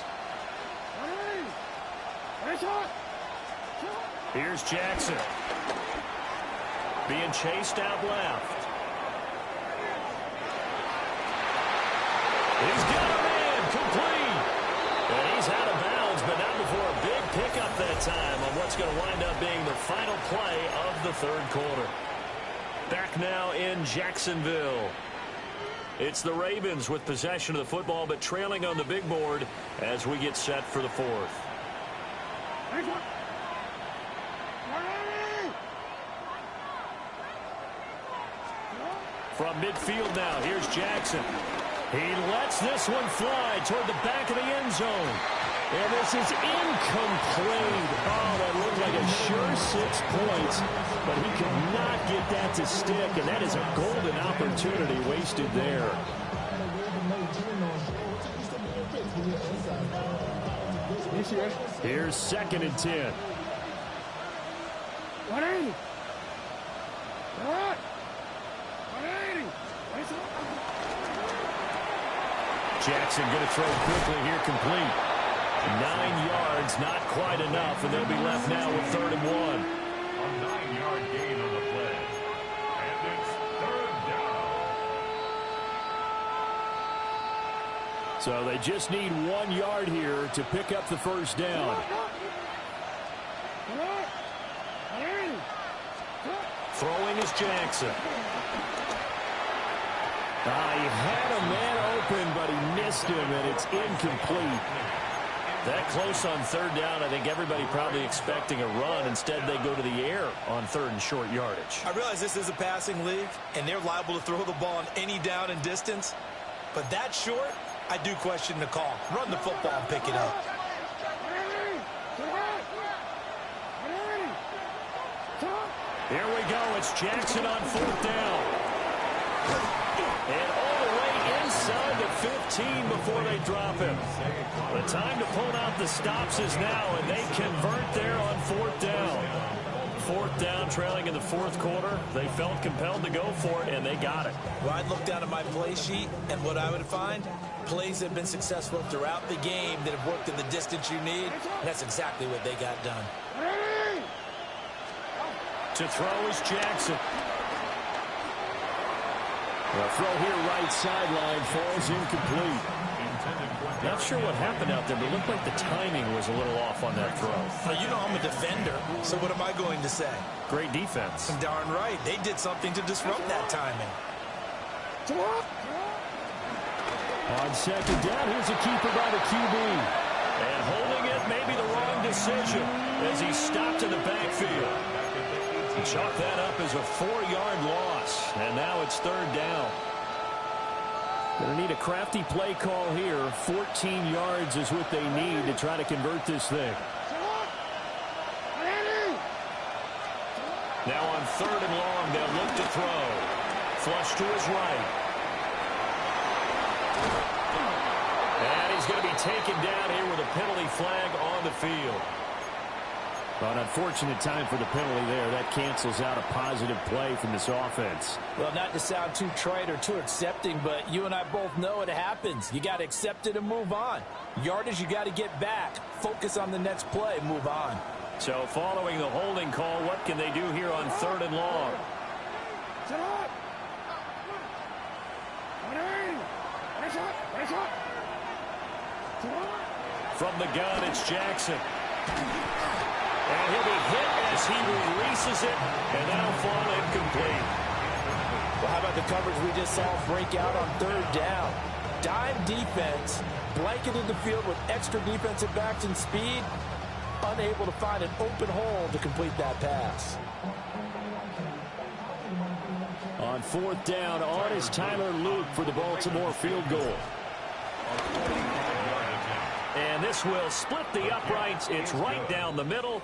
Here's Jackson. Being chased out left. He's got a man complete. And he's out of bounds, but not before a big pickup that time on what's going to wind up being the final play of the 3rd quarter. Back now in Jacksonville. It's the Ravens with possession of the football, but trailing on the big board as we get set for the 4th. From midfield now, here's Jackson. He lets this one fly toward the back of the end zone. And this is incomplete. Oh, that looked like a sure 6 points, but he could not get that to stick, and that is a golden opportunity wasted there. Here's 2nd and 10. Jackson going to throw quickly here, complete. 9 yards, not quite enough, and they'll be left now with 3rd and 1. A 9-yard gain on the play. And it's 3rd down. So they just need 1 yard here to pick up the 1st down. Throwing is Jackson. He had a man open, but he missed him, and it's incomplete. That close on 3rd down, I think everybody probably expecting a run. Instead, they go to the air on 3rd and short yardage. I realize this is a passing league, and they're liable to throw the ball on any down and distance. But that short, I do question the call. Run the football and pick it up. Here we go. It's Jackson on 4th down. And all the way inside the 15 before they drop him. The time to pull out the stops is now, and they convert there on 4th down. 4th down, trailing in the 4th quarter. They felt compelled to go for it, and they got it. Well, I'd look down at my play sheet, and what I would find, plays have been successful throughout the game that have worked in the distance you need, and that's exactly what they got done. To throw is Jackson. The throw here right sideline falls incomplete. Not sure what happened out there, but it looked like the timing was a little off on that throw. Well, you know I'm a defender, so what am I going to say? Great defense. Darn right. They did something to disrupt that timing. On 2nd down, here's a keeper by the QB. And holding it may be the wrong decision as he stopped in the backfield. Chalk that up as a 4-yard loss. And now it's 3rd down. Going to need a crafty play call here. 14 yards is what they need to try to convert this thing. Now on 3rd and long, they'll look to throw. Flush to his right. And he's going to be taken down here with a penalty flag on the field. But unfortunate time for the penalty there. That cancels out a positive play from this offense. Well, not to sound too trite or too accepting, but you and I both know it happens. You got to accept it and move on. Yardage, you got to get back. Focus on the next play. Move on. So following the holding call, what can they do here on 3rd and long? From the gun, it's Jackson. And he'll be hit as he releases it, and that'll fall incomplete. Well, how about the coverage we just saw break out on 3rd down? Dime defense, blanketed the field with extra defensive backs and speed, unable to find an open hole to complete that pass. On 4th down, on is Tyler Luke for the Baltimore field goal. And this will split the uprights. It's right down the middle.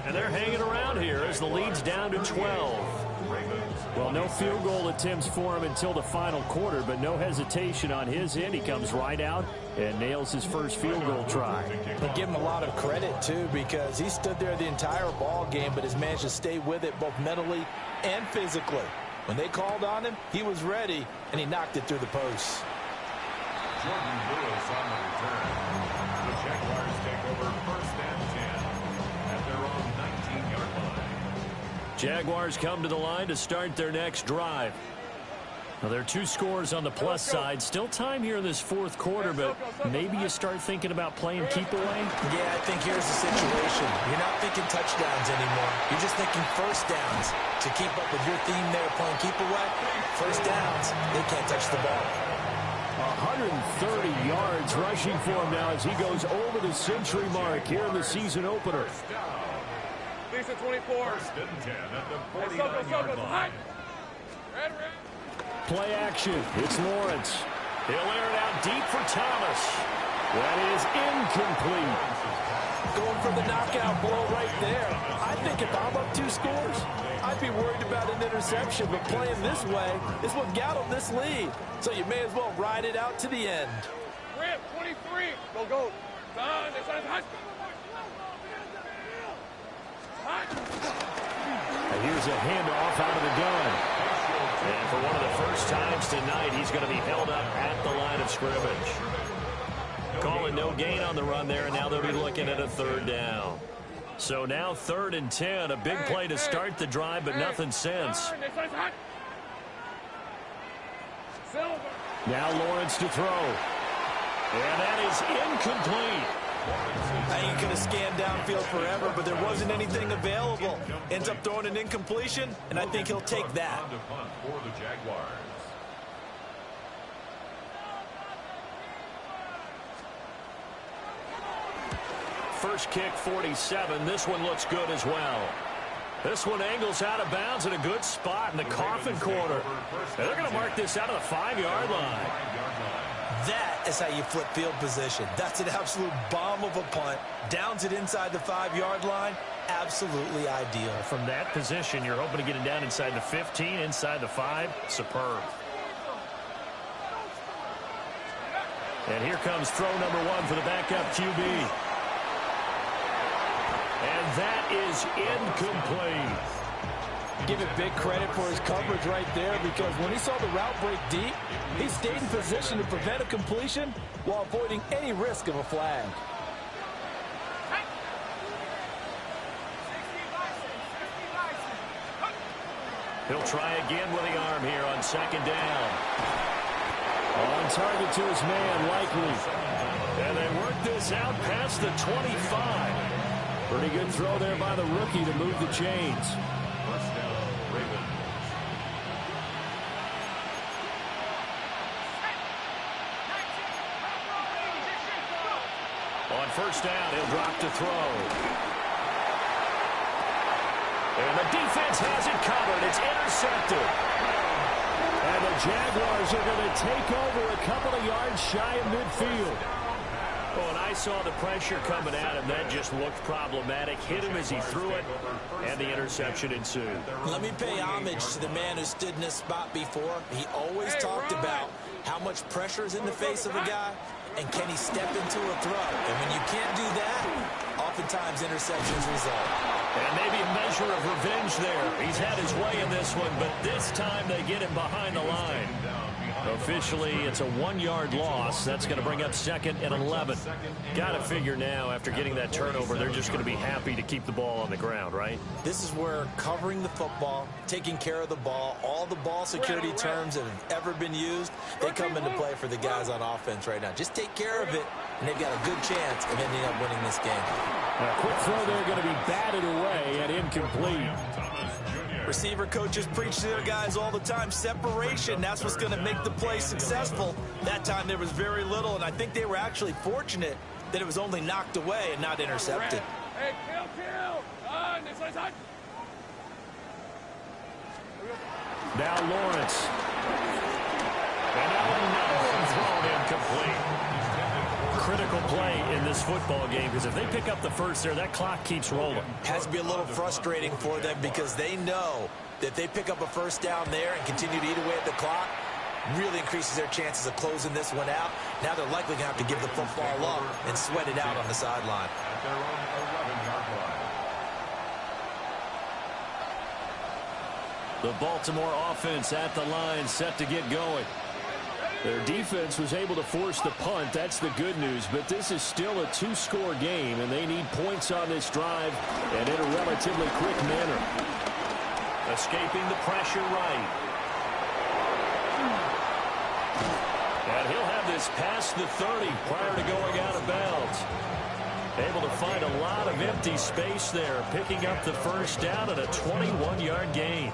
And they're hanging around here as the lead's down to 12. Well, no field goal attempts for him until the final quarter, but no hesitation on his end. He comes right out and nails his first field goal try. But give him a lot of credit, too, because he stood there the entire ball game, but has managed to stay with it both mentally and physically. When they called on him, he was ready, and he knocked it through the posts. Jordan Lewis on the return. The Jaguars take over 1st and 10 at their own 19-yard line. Jaguars come to the line to start their next drive. Well, there are 2 scores on the plus side. Still time here in this 4th quarter, but maybe you start thinking about playing keep away? Yeah, I think here's the situation. You're not thinking touchdowns anymore. You're just thinking 1st downs. To keep up with your theme there, playing keep away, 1st downs, they can't touch the ball. 130 yards rushing for him now as he goes over the century mark here in the season opener. Decent 24. 1st and 10 at the 49-yard line. Play action. It's Lawrence. He'll air it out deep for Thomas. That is incomplete. Going for the knockout blow right there. I think if I'm up 2 scores, I'd be worried about an interception, but playing this way is what got him this lead. So you may as well ride it out to the end. Rip, 23. Go. Done. And here's a handoff out of the gun. And for one of the first times tonight, he's going to be held up at the line of scrimmage. Calling no gain on the run there, and now they'll be looking at a 3rd down. So now 3rd and 10, a big play to start the drive, but nothing since. Now Lawrence to throw. And that is incomplete. I ain't going to scan downfield forever, but there wasn't anything available. Ends up throwing an incompletion, and I think he'll take that. For the Jaguars. First kick, 47. This one looks good as well. This one angles out of bounds in a good spot in the coffin corner. And they're going to mark this out of the 5-yard line. That is how you flip field position. That's an absolute bomb of a punt. Downs it inside the 5-yard line. Absolutely ideal. From that position, you're hoping to get it down inside the 15, inside the 5. Superb. And here comes throw number 1 for the backup QB. And that is incomplete. Give it big credit for his coverage right there, because when he saw the route break deep, he stayed in position to prevent a completion while avoiding any risk of a flag. He'll try again with the arm here on second down. On target to his man, Likely. And they work this out past the 25. Pretty good throw there by the rookie to move the chains. First down, Ravens. On first down, he'll drop to throw. And the defense has it covered. It's intercepted. And the Jaguars are going to take over a couple of yards shy of midfield. Oh, and I saw the pressure coming at him. That just looked problematic. Hit him as he threw it, and the interception ensued. Let me pay homage to the man who stood in this spot before. He always talked about how much pressure is in the face of a guy, and can he step into a throw. And when you can't do that, oftentimes interceptions result. And maybe a measure of revenge there. He's had his way in this one, but this time they get him behind the line. Officially, it's a 1-yard loss. That's going to bring up 2nd and 11. Got to figure now, after getting that turnover, they're just going to be happy to keep the ball on the ground, right? This is where covering the football, taking care of the ball, all the ball security terms that have ever been used, they come into play for the guys on offense right now. Just take care of it, and they've got a good chance of ending up winning this game. A quick throw there going to be batted away and incomplete. Receiver coaches preach to their guys all the time. Separation, that's what's going to make the play successful. That time there was very little, and I think they were actually fortunate that it was only knocked away and not intercepted. Hey, kill! This is on. Now Lawrence. And another one thrown incomplete. Critical play in this football game, because if they pick up the first there, that clock keeps rolling. Has to be a little frustrating for them, because they know that if they pick up a first down there and continue to eat away at the clock, really increases their chances of closing this one out. Now they're likely going to have to give the football up and sweat it out on the sideline. At their own 11-yard line. The Baltimore offense at the line, set to get going. Their defense was able to force the punt. That's the good news. But this is still a 2-score game, and they need points on this drive and in a relatively quick manner. Escaping the pressure right. And he'll have this past the 30 prior to going out of bounds. Able to find a lot of empty space there, picking up the first down and a 21-yard gain.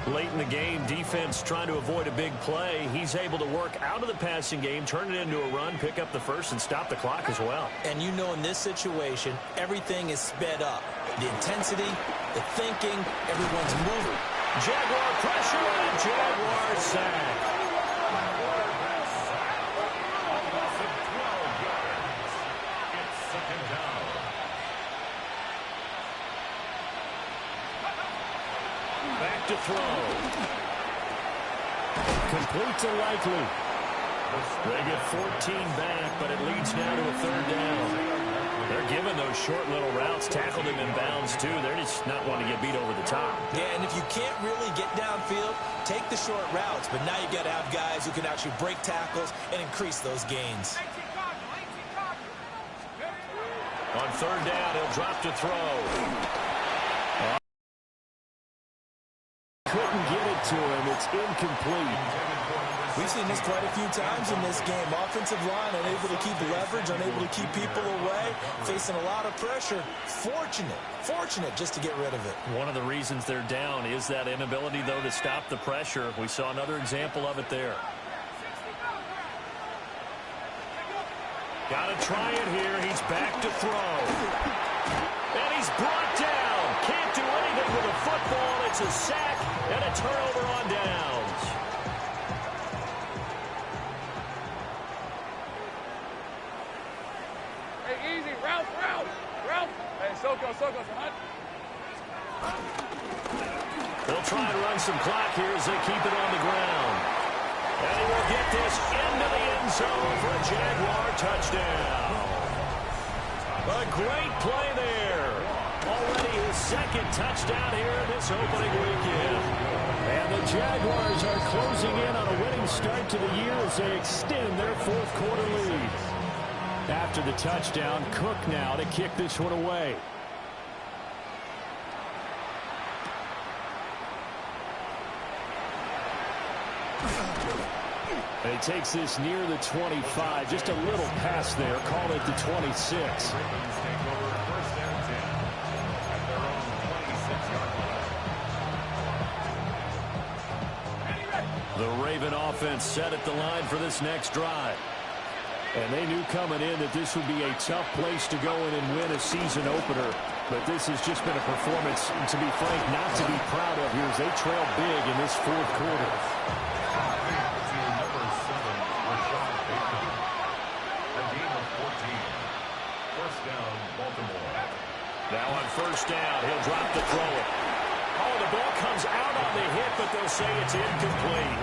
Late in the game, defense trying to avoid a big play. He's able to work out of the passing game, turn it into a run, pick up the first, and stop the clock as well. And you know, in this situation, everything is sped up. The intensity, the thinking, everyone's moving. Jaguar pressure and Jaguar sack. Back to throw. Complete to Likely. They get 14 back, but it leads now to a 3rd down. They're giving those short little routes, tackled him in bounds too. They're just not wanting to get beat over the top. Yeah, and if you can't really get downfield, take the short routes. But now you've got to have guys who can actually break tackles and increase those gains. On 3rd down, he'll drop to throw. Couldn't get it to him. It's incomplete. We've seen this quite a few times in this game. Offensive line unable to keep leverage, unable to keep people away, facing a lot of pressure. Fortunate just to get rid of it. One of the reasons they're down is that inability, though, to stop the pressure. We saw another example of it there. Got to try it here. He's back to throw. And he's brought down. Can't do anything with a football. It's a sack and a turnover on downs. Hey, easy. Ralph. Hey, Soko, hunt. They'll try and run some clock here as they keep it on the ground. And he will get this into the end zone for a Jaguar touchdown. A great play there. Already his second touchdown here this opening weekend. And the Jaguars are closing in on a winning start to the year as they extend their fourth quarter lead. After the touchdown, Cook now to kick this one away. And he takes this near the 25. Just a little pass there. Call it the 26. The Raven offense set at the line for this next drive. And they knew coming in that this would be a tough place to go in and win a season opener. But this has just been a performance, to be frank, not to be proud of here as they trail big in this fourth quarter. Now on first down, he'll drop the throw. Oh, the ball comes out on the hit, but they'll say it's incomplete.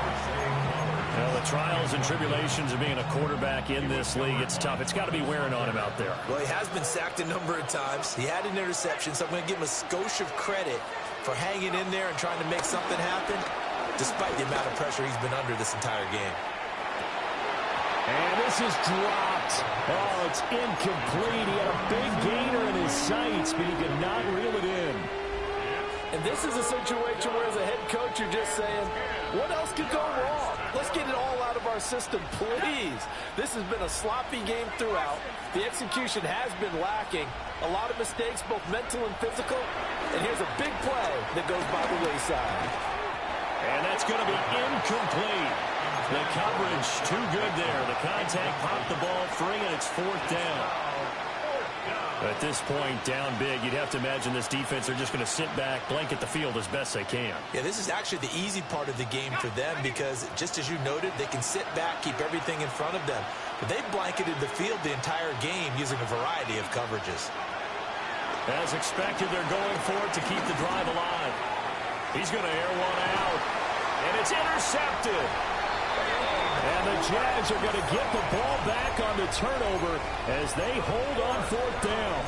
Well, the trials and tribulations of being a quarterback in this league, it's tough. It's got to be wearing on him out there. Well, he has been sacked a number of times. He had an interception, so I'm going to give him a skosh of credit for hanging in there and trying to make something happen, despite the amount of pressure he's been under this entire game. And this is dropped. Oh, it's incomplete. He had a big gainer in his sights, but he could not reel it in. And this is a situation where, as a head coach, you're just saying, what else could go wrong? Let's get it all out of our system, please. This has been a sloppy game throughout. The execution has been lacking. A lot of mistakes, both mental and physical. And here's a big play that goes by the wayside. And that's going to be incomplete. The coverage too good there. The contact popped the ball free, and it's fourth down. At this point, down big, you'd have to imagine this defense are just going to sit back, blanket the field as best they can. Yeah, this is actually the easy part of the game for them because, just as you noted, they can sit back, keep everything in front of them. But they've blanketed the field the entire game using a variety of coverages. As expected, they're going for it to keep the drive alive. He's going to air one out, and it's intercepted. And the Jags are going to get the ball back on the turnover as they hold on fourth down.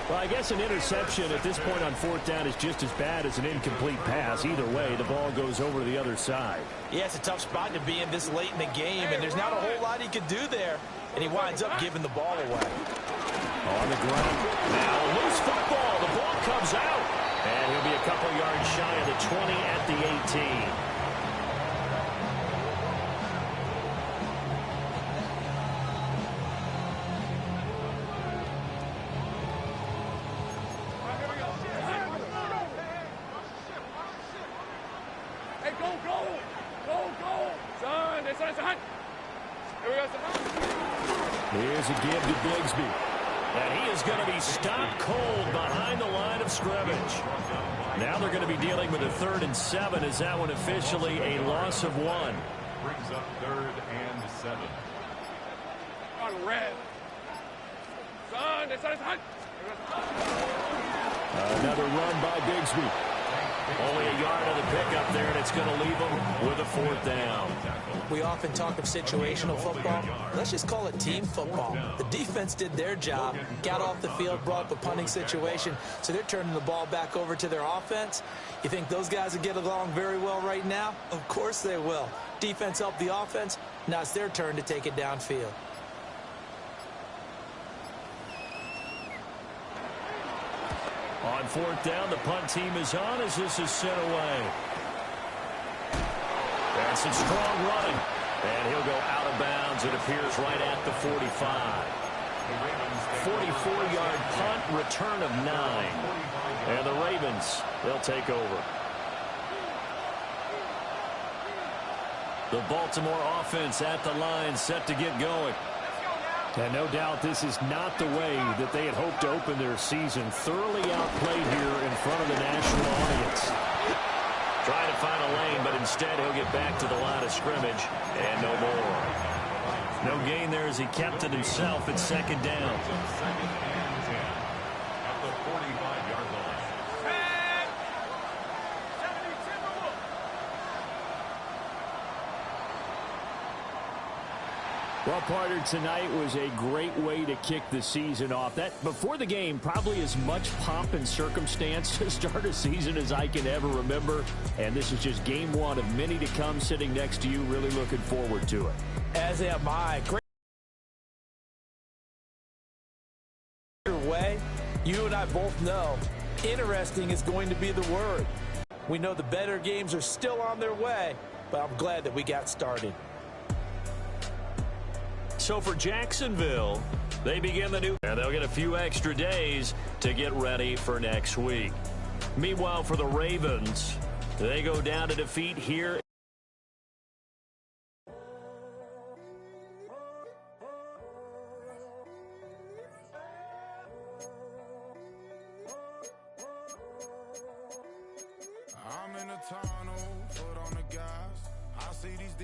Well, I guess an interception at this point on fourth down is just as bad as an incomplete pass. Either way, the ball goes over to the other side. Yeah, it's a tough spot to be in this late in the game, and there's not a whole lot he could do there. And he winds up giving the ball away. On the ground. Now, loose football. The ball comes out. And he'll be a couple yards shy of the 20 at the 18. Here's a give to Bigsby. And he is going to be stopped cold behind the line of scrimmage. Now they're going to be dealing with a 3rd and 7. Is that one officially a loss of 1? Brings up 3rd and 7. On red. Another run by Bigsby. Only a yard of the pickup there, and it's going to leave them with a 4th down. We often talk of situational football. Let's just call it team football. The defense did their job, got off the field, brought up a punting situation, so they're turning the ball back over to their offense. You think those guys will get along very well right now? Of course they will. Defense helped the offense. Now it's their turn to take it downfield. On 4th down, the punt team is on as this is sent away. And some strong running. And he'll go out of bounds, it appears, right at the 45. 44-yard punt, return of 9. And the Ravens, they'll take over. The Baltimore offense at the line, set to get going. And no doubt this is not the way that they had hoped to open their season. Thoroughly outplayed here in front of the national audience. Trying to find a lane, but instead he'll get back to the line of scrimmage and no more. No gain there as he kept it himself at 2nd down. 2nd and 10 at the 45-yard line. Well, partner, tonight was a great way to kick the season off. That before the game, probably as much pomp and circumstance to start a season as I can ever remember. And this is just game one of many to come sitting next to you. Really looking forward to it. As am I. Great way. You and I both know interesting is going to be the word. We know the better games are still on their way, but I'm glad that we got started. So for Jacksonville, they begin the new, and they'll get a few extra days to get ready for next week. Meanwhile, for the Ravens, they go down to defeat here. I'm in a tunnel, foot on the gas. I see these